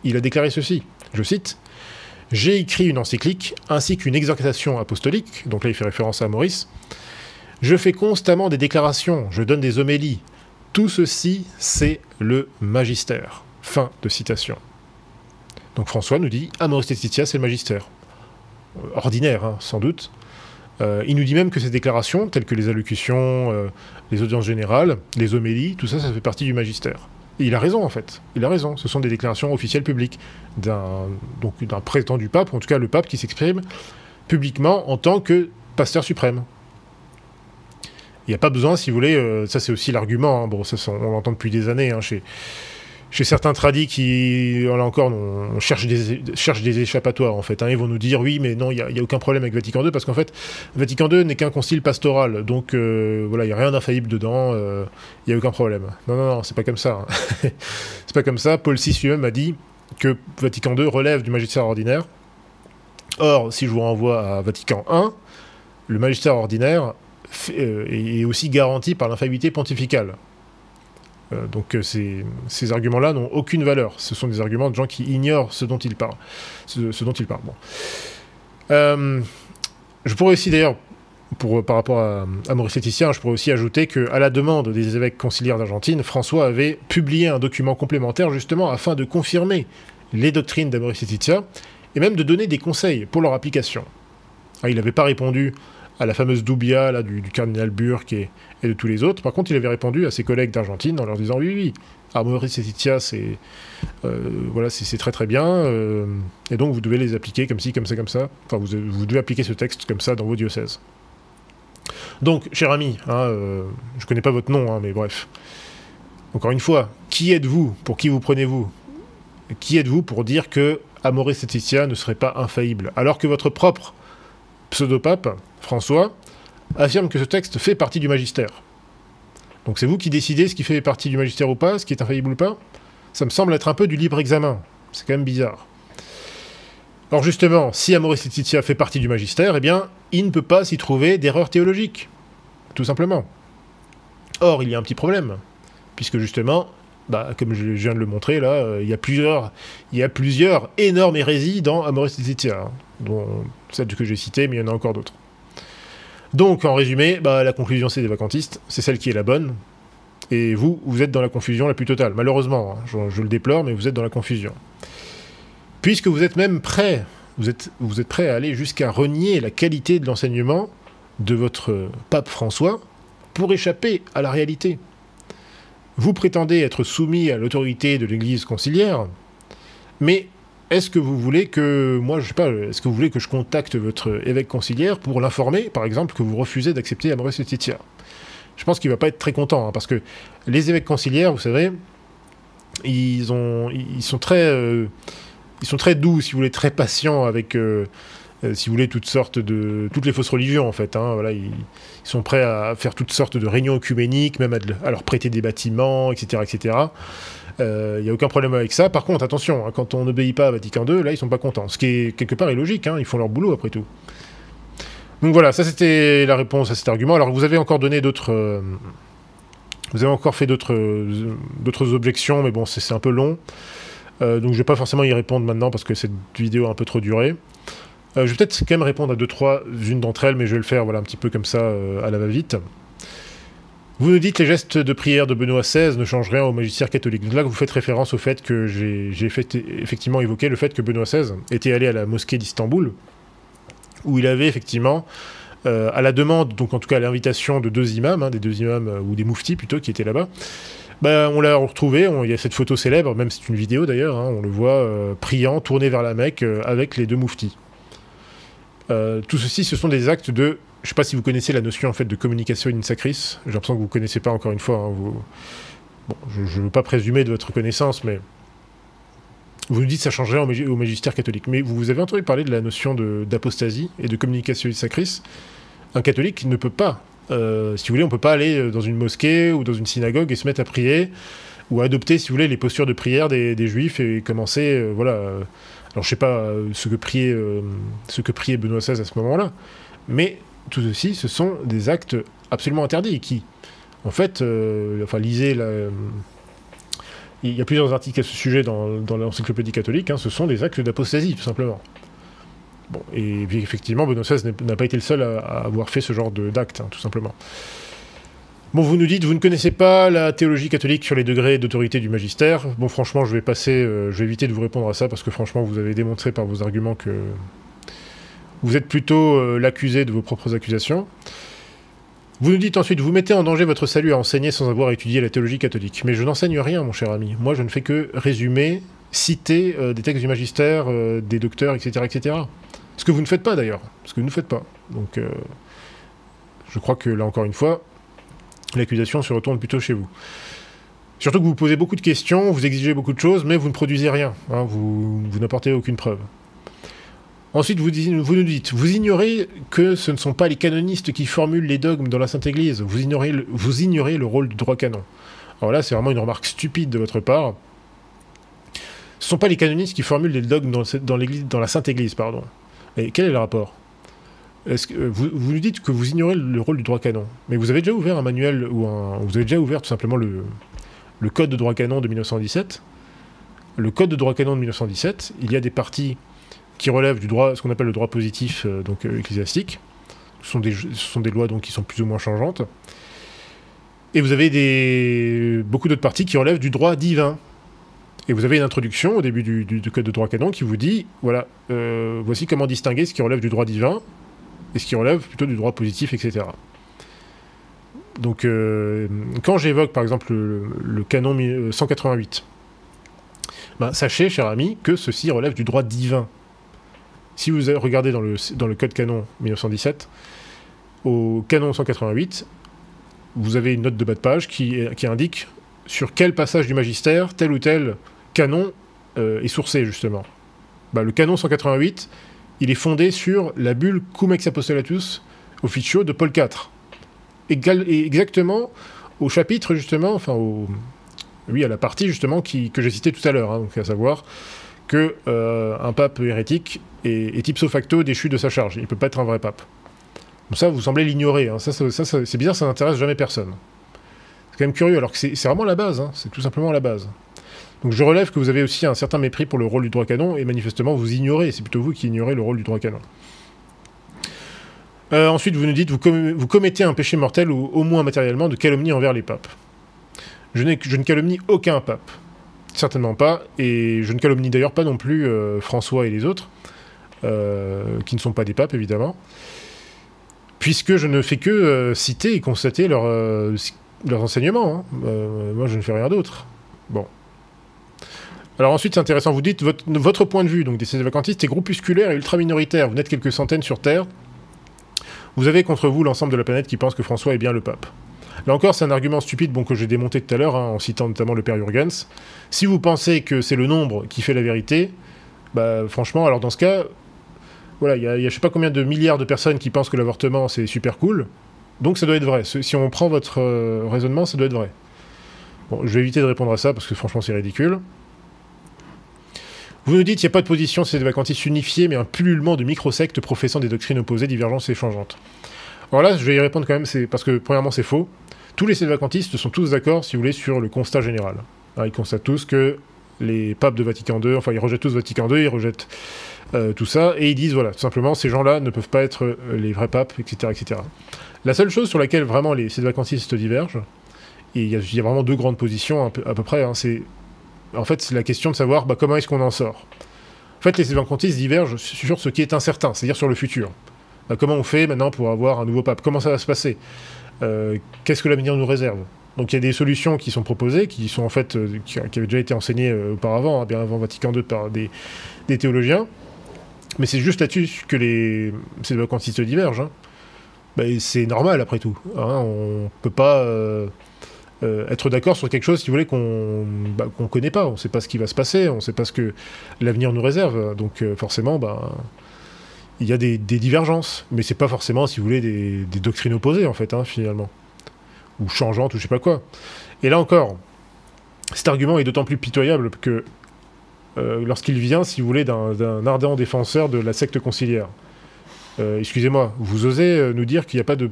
il a déclaré ceci, je cite, « J'ai écrit une encyclique ainsi qu'une exhortation apostolique », donc là il fait référence à Maurice, « Je fais constamment des déclarations, je donne des homélies. Tout ceci, c'est le magistère. » Fin de citation. Donc François nous dit « Amoris Laetitia, c'est le magistère. » Ordinaire, hein, sans doute. Il nous dit même que ces déclarations, telles que les allocutions, les audiences générales, les homélies, tout ça, ça fait partie du magistère. Et il a raison, en fait. Il a raison. Ce sont des déclarations officielles publiques d'un prétendu pape, ou en tout cas le pape qui s'exprime publiquement en tant que pasteur suprême. Il n'y a pas besoin, si vous voulez, ça c'est aussi l'argument, hein, bon, ça, on l'entend depuis des années, hein, chez certains tradis qui, là encore, on cherche des échappatoires, en fait. Hein. Ils vont nous dire, oui, mais non, il n'y a aucun problème avec Vatican II, parce qu'en fait, Vatican II n'est qu'un concile pastoral, donc voilà, il n'y a rien d'infaillible dedans, il n'y a aucun problème. Non, non, non, c'est pas comme ça. Hein. C'est pas comme ça. Paul VI lui-même a dit que Vatican II relève du magistère ordinaire. Or, si je vous renvoie à Vatican I, le magistère ordinaire est aussi garanti par l'infaillibilité pontificale. Donc ces arguments-là n'ont aucune valeur. Ce sont des arguments de gens qui ignorent ce dont ils parlent. Bon. Je pourrais aussi d'ailleurs, par rapport à Maurice Laetitia, je pourrais aussi ajouter qu'à la demande des évêques conciliaires d'Argentine, François avait publié un document complémentaire justement afin de confirmer les doctrines d'Amoris Laetitia et même de donner des conseils pour leur application. Il n'avait pas répondu à la fameuse doubia là, du cardinal Burke et de tous les autres. Par contre, il avait répondu à ses collègues d'Argentine en leur disant oui, Amoris Laetitia, voilà, c'est très très bien, et donc vous devez les appliquer comme ci, comme ça, comme ça. Enfin, vous devez appliquer ce texte comme ça dans vos diocèses. Donc, cher ami, hein, je ne connais pas votre nom, hein, mais bref. Encore une fois, qui êtes-vous? Pour qui vous prenez-vous? Qui êtes-vous pour dire que Amoris Laetitia ne serait pas infaillible, alors que votre propre pseudo-pape, François, affirme que ce texte fait partie du magistère. Donc c'est vous qui décidez ce qui fait partie du magistère ou pas, ce qui est infaillible ou pas. Ça me semble être un peu du libre examen. C'est quand même bizarre. Or justement, si Amoris Laetitia fait partie du magistère, eh bien, il ne peut pas s'y trouver d'erreur théologique. Tout simplement. Or, il y a un petit problème. Puisque justement, comme je viens de le montrer, là, il y a plusieurs énormes hérésies dans Amoris Laetitia, hein, dont celle que j'ai citée, mais il y en a encore d'autres. Donc, en résumé, la conclusion, c'est des vacantistes, c'est celle qui est la bonne, et vous êtes dans la confusion la plus totale, malheureusement, hein, je le déplore, mais vous êtes dans la confusion. Puisque vous êtes même prêt, vous êtes prêt à aller jusqu'à renier la qualité de l'enseignement de votre pape François pour échapper à la réalité. Vous prétendez être soumis à l'autorité de l'Église conciliaire, mais est-ce que vous voulez que, est-ce que vous voulez que je contacte votre évêque conciliaire pour l'informer, par exemple, que vous refusez d'accepter Amoris Laetitia? Je pense qu'il ne va pas être très content, hein, parce que les évêques conciliaires, vous savez, ils sont très doux, si vous voulez, très patients avec, si vous voulez, toutes les fausses religions, en fait. Hein, voilà, ils sont prêts à faire toutes sortes de réunions œcuméniques, même à leur prêter des bâtiments, etc., etc. Il n'y a aucun problème avec ça. Par contre, attention, hein, quand on n'obéit pas à Vatican II, là, ils sont pas contents. Ce qui est quelque part illogique, hein, ils font leur boulot après tout. Donc voilà, ça c'était la réponse à cet argument. Alors vous avez encore donné d'autres... vous avez encore fait d'autres objections, mais bon, c'est un peu long. Donc je vais pas forcément y répondre maintenant parce que cette vidéo a un peu trop duré. Je vais peut-être quand même répondre à une d'entre elles, mais je vais le faire voilà, un petit peu comme ça, à la va-vite. Vous nous dites que les gestes de prière de Benoît XVI ne changent rien au magistère catholique. Donc là, vous faites référence au fait que j'ai effectivement évoqué le fait que Benoît XVI était allé à la mosquée d'Istanbul, où il avait effectivement, à la demande, donc en tout cas à l'invitation de deux imams, hein, des deux imams, ou des mouftis plutôt, qui étaient là-bas, on l'a retrouvé, il y a cette photo célèbre, même c'est une vidéo d'ailleurs, hein, on le voit priant, tourné vers la Mecque, avec les deux mouftis. Tout ceci, ce sont des actes de... Je ne sais pas si vous connaissez la notion en fait de communication in sacris. J'ai l'impression que vous ne connaissez pas encore une fois. Hein, bon, je ne veux pas présumer de votre connaissance, mais vous nous dites que ça changerait au magistère catholique. Mais vous avez entendu parler de la notion d'apostasie et de communication in sacris. Un catholique ne peut pas, si vous voulez, on ne peut pas aller dans une mosquée ou dans une synagogue et se mettre à prier ou à adopter, si vous voulez, les postures de prière des juifs et commencer, voilà. Alors je ne sais pas ce que priait Benoît XVI à ce moment-là, mais tout ceci, ce sont des actes absolument interdits qui, en fait, lisez il y a plusieurs articles à ce sujet dans l'encyclopédie catholique, hein, ce sont des actes d'apostasie, tout simplement. Bon, et puis, effectivement, Benoît XVI n'a pas été le seul à avoir fait ce genre d'actes, hein, tout simplement. Bon, vous nous dites, vous ne connaissez pas la théologie catholique sur les degrés d'autorité du magistère. Bon, franchement, je vais éviter de vous répondre à ça, parce que franchement, vous avez démontré par vos arguments que... Vous êtes plutôt l'accusé de vos propres accusations. Vous nous dites ensuite, vous mettez en danger votre salut à enseigner sans avoir étudié la théologie catholique. Mais je n'enseigne rien, mon cher ami. Moi, je ne fais que résumer, citer des textes du magistère, des docteurs, etc., etc. Ce que vous ne faites pas, d'ailleurs. Ce que vous ne faites pas. Donc, je crois que, là, encore une fois, l'accusation se retourne plutôt chez vous. Surtout que vous posez beaucoup de questions, vous exigez beaucoup de choses, mais vous ne produisez rien. Hein, vous n'apportez aucune preuve. Ensuite, vous nous dites, vous ignorez que ce ne sont pas les canonistes qui formulent les dogmes dans la Sainte Église. Vous ignorez le rôle du droit canon. Alors là, c'est vraiment une remarque stupide de votre part. Ce ne sont pas les canonistes qui formulent les dogmes dans la Sainte Église, pardon. Et quel est le rapport? Vous nous dites que vous ignorez le rôle du droit canon. Mais vous avez déjà ouvert un manuel, vous avez déjà ouvert tout simplement le Code de droit canon de 1917. Le Code de droit canon de 1917, il y a des parties qui relèvent du droit, ce qu'on appelle le droit positif ecclésiastique. Ce sont des lois donc, qui sont plus ou moins changeantes. Et vous avez beaucoup d'autres parties qui relèvent du droit divin. Et vous avez une introduction au début du Code de droit canon qui vous dit, voilà, voici comment distinguer ce qui relève du droit divin et ce qui relève plutôt du droit positif, etc. Donc, quand j'évoque par exemple le canon 188, ben, sachez, cher ami, que ceci relève du droit divin. Si vous regardez dans le Code canon 1917, au canon 188, vous avez une note de bas de page qui indique sur quel passage du magistère tel ou tel canon est sourcé, justement. Ben, le canon 188, il est fondé sur la bulle Cum ex apostolatus officio de Paul IV. Et exactement au chapitre, justement, enfin, à la partie, justement, que j'ai citée tout à l'heure, hein, donc à savoir que un pape hérétique est ipso facto déchu de sa charge. Il ne peut pas être un vrai pape. Donc ça, vous semblez l'ignorer. Hein. Ça, c'est bizarre, ça n'intéresse jamais personne. C'est quand même curieux, alors que c'est vraiment la base. Hein. C'est tout simplement la base. Donc je relève que vous avez aussi un certain mépris pour le rôle du droit canon, et manifestement, vous ignorez. C'est plutôt vous qui ignorez le rôle du droit canon. Ensuite, vous nous dites, vous commettez un péché mortel, ou au moins matériellement, de calomnie envers les papes. Je ne calomnie aucun pape. Certainement pas, et je ne calomnie d'ailleurs pas non plus François et les autres, qui ne sont pas des papes, évidemment, puisque je ne fais que citer et constater leurs enseignements. Hein. Moi, je ne fais rien d'autre. Bon. Alors ensuite, c'est intéressant, vous dites, votre point de vue, donc des sédévacantistes, est groupusculaire et ultra-minoritaire. Vous n'êtes quelques centaines sur Terre. Vous avez contre vous l'ensemble de la planète qui pense que François est bien le pape. Là encore, c'est un argument stupide que j'ai démonté tout à l'heure, hein, en citant notamment le père Jurgens. Si vous pensez que c'est le nombre qui fait la vérité, bah, franchement, alors dans ce cas, voilà, il y a je sais pas combien de milliards de personnes qui pensent que l'avortement c'est super cool, donc ça doit être vrai. Si on prend votre raisonnement, ça doit être vrai. Bon, je vais éviter de répondre à ça parce que franchement c'est ridicule. Vous nous dites qu'il n'y a pas de position sédévacantiste unifiée, mais un pullulement de micro-sectes professant des doctrines opposées, divergentes et changeantes. Alors là, je vais y répondre quand même, parce que premièrement c'est faux. Tous les sédévacantistes sont tous d'accord, si vous voulez, sur le constat général. Alors, ils constatent tous que les papes de Vatican II, enfin ils rejettent tous Vatican II, ils rejettent tout ça, et ils disent, voilà, tout simplement, ces gens-là ne peuvent pas être les vrais papes, etc., etc. La seule chose sur laquelle vraiment les sédévacantistes divergent, et il y a vraiment deux grandes positions à peu près, hein, c'est la question de savoir comment est-ce qu'on en sort. En fait, les sédévacantistes divergent sur ce qui est incertain, c'est-à-dire sur le futur. Comment on fait maintenant pour avoir un nouveau pape? Comment ça va se passer? Qu'est-ce que l'avenir nous réserve? Donc il y a des solutions qui sont proposées, qui sont en fait qui avaient déjà été enseignées auparavant, hein, bien avant Vatican II par des théologiens, mais c'est juste là-dessus que les sédévacantistes divergent. Hein. C'est normal après tout. Hein, on peut pas être d'accord sur quelque chose, si vous voulez, qu'on connaît pas. On ne sait pas ce qui va se passer, on ne sait pas ce que l'avenir nous réserve. Donc forcément, il y a des divergences, mais c'est pas forcément, si vous voulez, des doctrines opposées, en fait, hein, finalement. Ou changeantes, ou je sais pas quoi. Et là encore, cet argument est d'autant plus pitoyable que lorsqu'il vient, si vous voulez, d'un ardent défenseur de la secte conciliaire. Excusez-moi, vous osez nous dire qu'il n'y a pas de...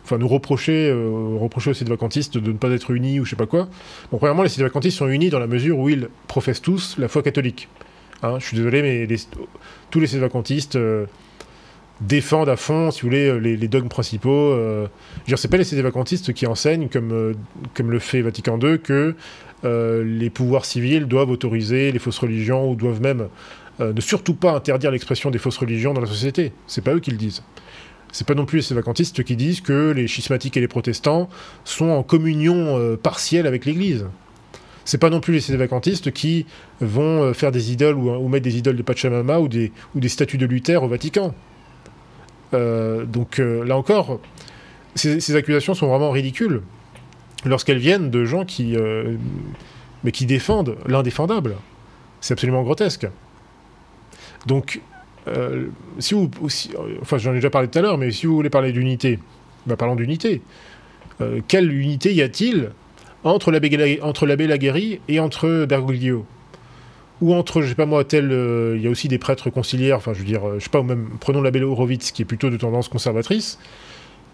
Enfin, nous reprocher aux sédévacantistes de ne pas être unis, ou je sais pas quoi. Bon, premièrement, les sédévacantistes sont unis dans la mesure où ils professent tous la foi catholique. Hein, je suis désolé, mais tous les sédévacantistes défendent à fond, si vous voulez, les dogmes principaux. Je veux dire, c'est pas les sédévacantistes qui enseignent, comme le fait Vatican II, que les pouvoirs civils doivent autoriser les fausses religions, ou doivent même ne surtout pas interdire l'expression des fausses religions dans la société. C'est pas eux qui le disent. C'est pas non plus les sévacantistes qui disent que les schismatiques et les protestants sont en communion partielle avec l'Église. C'est pas non plus les sévacantistes qui vont faire des idoles ou mettre des idoles de Pachamama ou des statues de Luther au Vatican. Donc là encore, ces accusations sont vraiment ridicules lorsqu'elles viennent de gens qui défendent l'indéfendable. C'est absolument grotesque. Donc, enfin j'en ai déjà parlé tout à l'heure, mais si vous voulez parler d'unité, parlons d'unité. Quelle unité y a-t-il entre l'abbé Laguérie et entre Bergoglio? Ou entre, je sais pas moi, il y a aussi des prêtres conciliaires, enfin je veux dire, je sais pas, ou même, prenons l'abbé Horowitz, qui est plutôt de tendance conservatrice.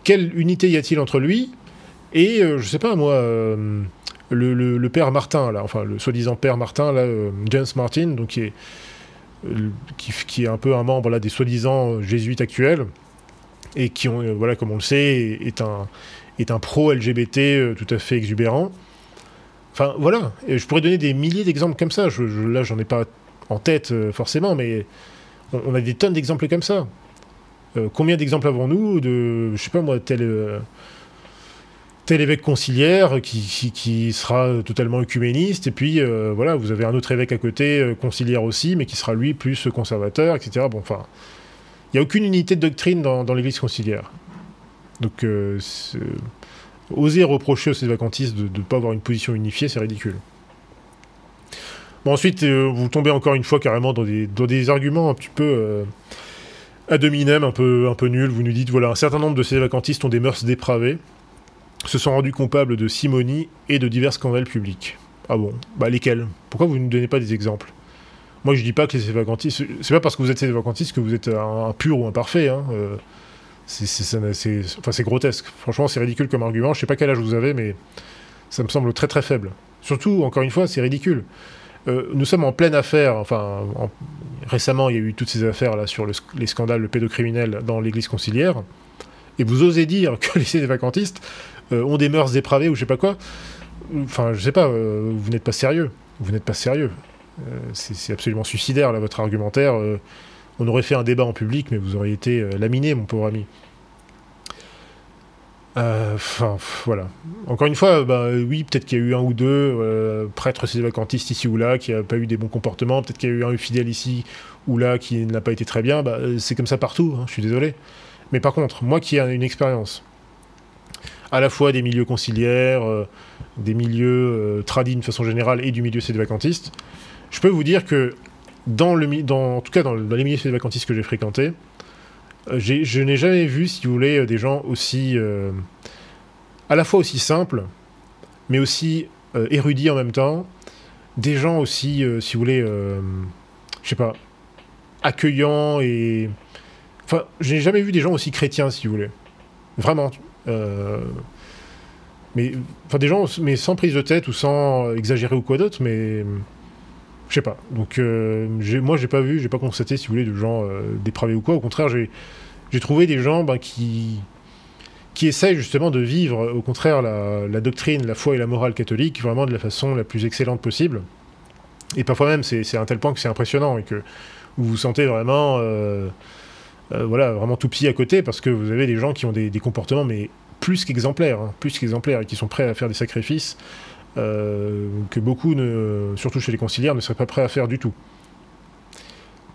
Quelle unité y a-t-il entre lui et, je sais pas moi, le père Martin, là, enfin le soi-disant père Martin, là, James Martin, donc qui est un peu un membre là, des soi-disant jésuites actuels, et qui, voilà, comme on le sait, est un pro-LGBT tout à fait exubérant. Enfin, voilà. Et je pourrais donner des milliers d'exemples comme ça. Là, j'en ai pas en tête, forcément, mais on a des tonnes d'exemples comme ça. Combien d'exemples avons-nous de, je sais pas moi, tel évêque conciliaire qui sera totalement œcuméniste, et puis, voilà, vous avez un autre évêque à côté, conciliaire aussi, mais qui sera, lui, plus conservateur, etc. Bon, enfin, il n'y a aucune unité de doctrine dans l'Église conciliaire. Donc, oser reprocher aux sévacantistes de ne pas avoir une position unifiée, c'est ridicule. Bon, ensuite, vous tombez encore une fois carrément dans des arguments un petit peu ad hominem, un peu nuls. Vous nous dites, voilà, un certain nombre de sévacantistes ont des mœurs dépravées, se sont rendus coupables de simonie et de divers scandales publics. Ah bon? Bah lesquels? Pourquoi vous ne donnez pas des exemples? Moi, je dis pas que les sévacantistes... C'est pas parce que vous êtes sévacantiste que vous êtes un pur ou un parfait, hein. C'est grotesque. Franchement, c'est ridicule comme argument. Je sais pas quel âge vous avez, mais ça me semble très très faible. Surtout, encore une fois, c'est ridicule. Nous sommes en pleine affaire. Enfin, récemment, il y a eu toutes ces affaires là sur les scandales pédocriminels dans l'Église conciliaire. Et vous osez dire que les sévacantistes ont des mœurs dépravées ou je sais pas quoi. Enfin, je sais pas. Vous n'êtes pas sérieux. Vous n'êtes pas sérieux. C'est absolument suicidaire là votre argumentaire. On aurait fait un débat en public, mais vous auriez été laminé, mon pauvre ami. Enfin, voilà. Encore une fois, oui, peut-être qu'il y a eu un ou deux prêtres sévacantistes ici ou là qui n'ont pas eu des bons comportements. Peut-être qu'il y a eu un fidèle ici ou là qui n'a pas été très bien. C'est comme ça partout, hein, je suis désolé. Mais par contre, moi qui ai une expérience, à la fois des milieux conciliaires, des milieux tradis de façon générale et du milieu sévacantiste, je peux vous dire que en tout cas dans les milieux sévacantistes que j'ai fréquentés, je n'ai jamais vu, si vous voulez, des gens aussi à la fois aussi simples, mais aussi érudits en même temps, des gens aussi, si vous voulez, je sais pas, accueillants et... Enfin, je n'ai jamais vu des gens aussi chrétiens, si vous voulez. Vraiment. Mais, enfin, des gens, mais sans prise de tête ou sans exagérer ou quoi d'autre, mais... Je sais pas. Donc, moi, j'ai pas constaté, si vous voulez, de gens dépravés ou quoi. Au contraire, j'ai trouvé des gens qui essayent justement de vivre, au contraire, la doctrine, la foi et la morale catholique, vraiment de la façon la plus excellente possible. Et parfois même, c'est à un tel point que c'est impressionnant et que vous vous sentez vraiment, voilà, vraiment tout petit à côté, parce que vous avez des gens qui ont des comportements, mais plus qu'exemplaires, hein, et qui sont prêts à faire des sacrifices que beaucoup, surtout chez les conciliaires, ne seraient pas prêts à faire du tout.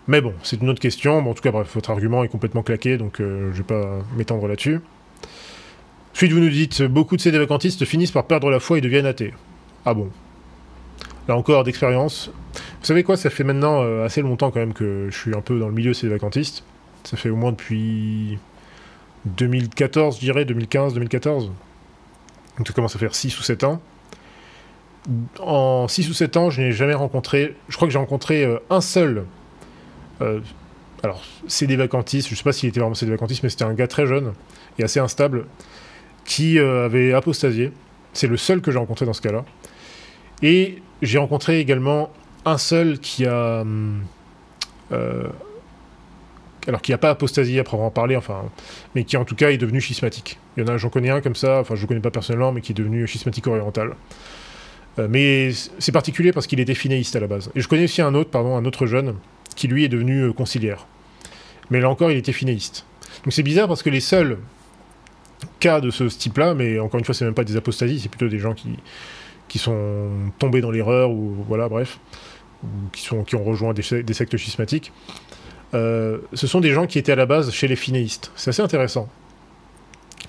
Mais bon, c'est une autre question. Bon, en tout cas, bref, votre argument est complètement claqué, donc je vais pas m'étendre là-dessus. Ensuite, vous nous dites, beaucoup de ces sévacantistes finissent par perdre la foi et deviennent athées. Ah bon? Là encore, d'expérience. Vous savez quoi, ça fait maintenant assez longtemps quand même que je suis un peu dans le milieu sévacantiste. Ça fait au moins depuis 2014, je dirais, 2015, 2014. Donc ça commence à faire 6 ou 7 ans. En 6 ou 7 ans, je n'ai jamais rencontré... Je crois que j'ai rencontré un seul... alors, sédévacantiste, je ne sais pas s'il était vraiment sédévacantiste, mais c'était un gars très jeune et assez instable qui avait apostasié. C'est le seul que j'ai rencontré dans ce cas-là. Et j'ai rencontré également un seul qui a... alors qui n'a pas apostasié après en parler, enfin, mais qui en tout cas est devenu schismatique. Il y en a, j'en connais un comme ça, enfin je ne le connais pas personnellement, mais qui est devenu schismatique oriental. Mais c'est particulier parce qu'il était finéiste à la base. Et je connais aussi un autre jeune, qui lui est devenu conciliaire. Mais là encore, il était finéiste. Donc c'est bizarre parce que les seuls cas de ce type-là, mais encore une fois, c'est même pas des apostasies, c'est plutôt des gens qui sont tombés dans l'erreur, ou voilà, bref, ou qui ont rejoint des sectes schismatiques. Ce sont des gens qui étaient à la base chez les finéistes. C'est assez intéressant.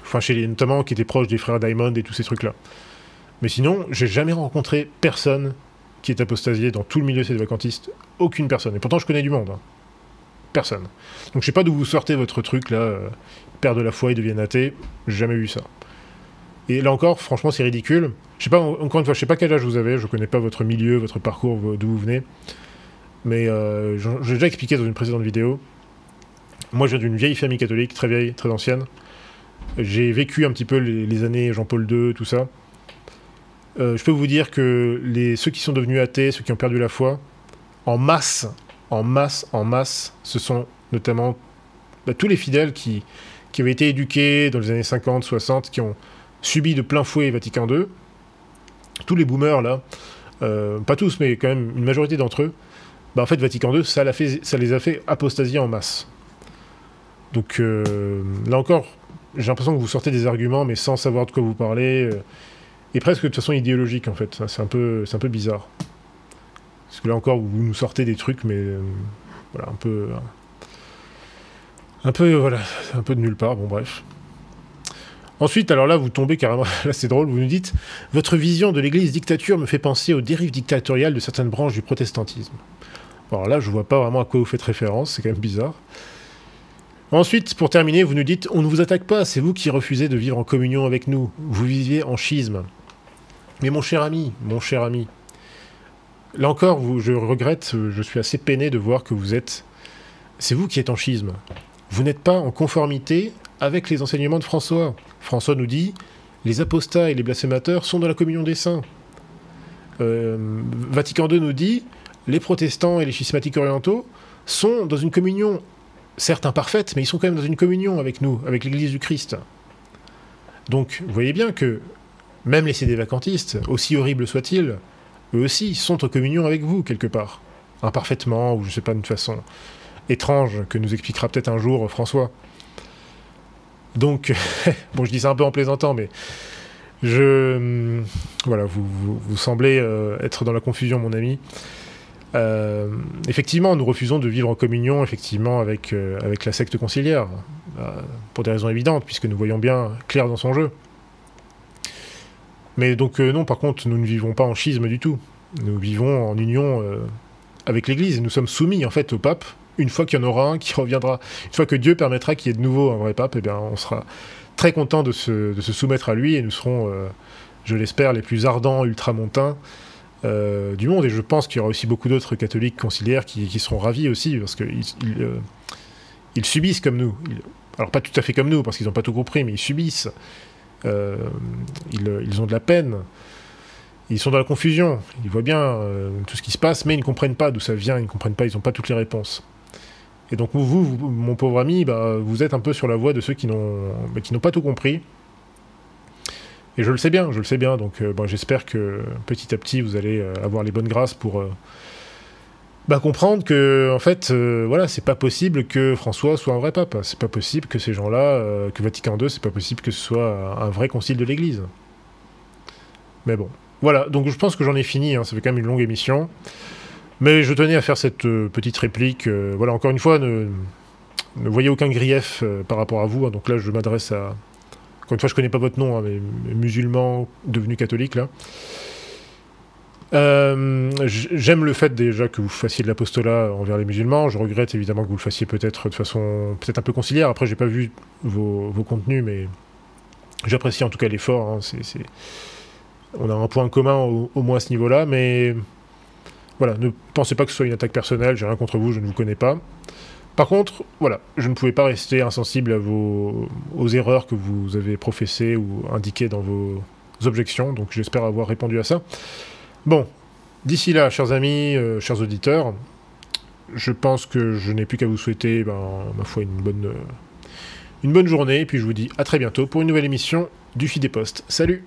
Enfin, notamment qui étaient proches des frères Diamond et tous ces trucs-là. Mais sinon, j'ai jamais rencontré personne qui est apostasié dans tout le milieu sédévacantiste. Aucune personne. Et pourtant, je connais du monde. Hein. Personne. Donc je sais pas d'où vous sortez votre truc, là, ils perdent la foi, ils deviennent athées. J'ai jamais vu ça. Et là encore, franchement, c'est ridicule. Je sais pas, encore une fois, je sais pas quel âge vous avez, je connais pas votre milieu, votre parcours, d'où vous venez. Mais j'ai déjà expliqué dans une précédente vidéo. Moi, je viens d'une vieille famille catholique, très vieille, très ancienne. J'ai vécu un petit peu les années Jean-Paul II, tout ça. Je peux vous dire que ceux qui sont devenus athées, ceux qui ont perdu la foi, en masse, ce sont notamment tous les fidèles qui avaient été éduqués dans les années 50, 60, qui ont subi de plein fouet Vatican II. Tous les boomers, là, pas tous, mais quand même une majorité d'entre eux, en fait, Vatican II, ça les a fait apostasier en masse. Donc, là encore, j'ai l'impression que vous sortez des arguments, mais sans savoir de quoi vous parlez, et presque de façon idéologique, en fait. C'est un peu bizarre. Parce que là encore, vous nous sortez des trucs, mais voilà, un peu de nulle part, bon bref. Ensuite, alors là, vous tombez carrément, là c'est drôle, vous nous dites « Votre vision de l'église dictature me fait penser aux dérives dictatoriales de certaines branches du protestantisme. » Alors là, je vois pas vraiment à quoi vous faites référence, c'est quand même bizarre. Ensuite, pour terminer, vous nous dites « On ne vous attaque pas, c'est vous qui refusez de vivre en communion avec nous. Vous viviez en schisme. » Mais mon cher ami, là encore, je regrette, je suis assez peiné de voir que c'est vous qui êtes en schisme. Vous n'êtes pas en conformité avec les enseignements de François. François nous dit « Les apostats et les blasphémateurs sont dans la communion des saints. » Vatican II nous dit « Les protestants et les schismatiques orientaux sont dans une communion, certes imparfaite, mais ils sont quand même dans une communion avec nous, avec l'Église du Christ. » Donc, vous voyez bien que même les sédévacantistes, aussi horribles soient-ils, eux aussi sont en communion avec vous, quelque part. Imparfaitement, ou je sais pas, d'une façon étrange, que nous expliquera peut-être un jour François. Donc, bon, je dis ça un peu en plaisantant, mais voilà, vous semblez être dans la confusion, mon ami. Effectivement, nous refusons de vivre en communion, effectivement, avec la secte conciliaire, pour des raisons évidentes, puisque nous voyons bien clair dans son jeu. Mais donc non, par contre, nous ne vivons pas en schisme du tout. Nous vivons en union avec l'Église, et nous sommes soumis, en fait, au pape. Une fois qu'il y en aura un qui reviendra, une fois que Dieu permettra qu'il y ait de nouveau un vrai pape, eh bien, on sera très content de se soumettre à lui, et nous serons, je l'espère, les plus ardents ultramontains du monde. Et je pense qu'il y aura aussi beaucoup d'autres catholiques conciliaires qui seront ravis aussi, parce qu'ils subissent comme nous. Alors pas tout à fait comme nous, parce qu'ils n'ont pas tout compris, mais ils subissent. Ils ont de la peine. Ils sont dans la confusion. Ils voient bien tout ce qui se passe, mais ils ne comprennent pas d'où ça vient, ils ne comprennent pas, ils n'ont pas toutes les réponses. Et donc vous, mon pauvre ami, vous êtes un peu sur la voie de ceux qui n'ont pas tout compris. Et je le sais bien, donc j'espère que petit à petit vous allez avoir les bonnes grâces pour comprendre que, en fait, voilà, c'est pas possible que François soit un vrai pape. C'est pas possible que ces gens-là, que Vatican II, c'est pas possible que ce soit un vrai concile de l'Église. Mais bon, voilà, donc je pense que j'en ai fini, hein, ça fait quand même une longue émission. Mais je tenais à faire cette petite réplique. Voilà, encore une fois, ne voyez aucun grief par rapport à vous. Hein, donc là, je m'adresse à... Encore une fois, je connais pas votre nom, hein, mais musulmans devenus catholiques, là. J'aime le fait déjà que vous fassiez de l'apostolat envers les musulmans. Je regrette évidemment que vous le fassiez peut-être de façon peut-être un peu conciliaire. Après, j'ai pas vu vos contenus, mais j'apprécie en tout cas l'effort. Hein. On a un point commun au moins à ce niveau-là, mais voilà, ne pensez pas que ce soit une attaque personnelle. J'ai rien contre vous, je ne vous connais pas. Par contre, voilà, je ne pouvais pas rester insensible aux erreurs que vous avez professées ou indiquées dans vos objections. Donc, j'espère avoir répondu à ça. Bon, d'ici là, chers amis, chers auditeurs, je pense que je n'ai plus qu'à vous souhaiter, ma foi, une bonne journée, et puis je vous dis à très bientôt pour une nouvelle émission du Fidéposte. Salut!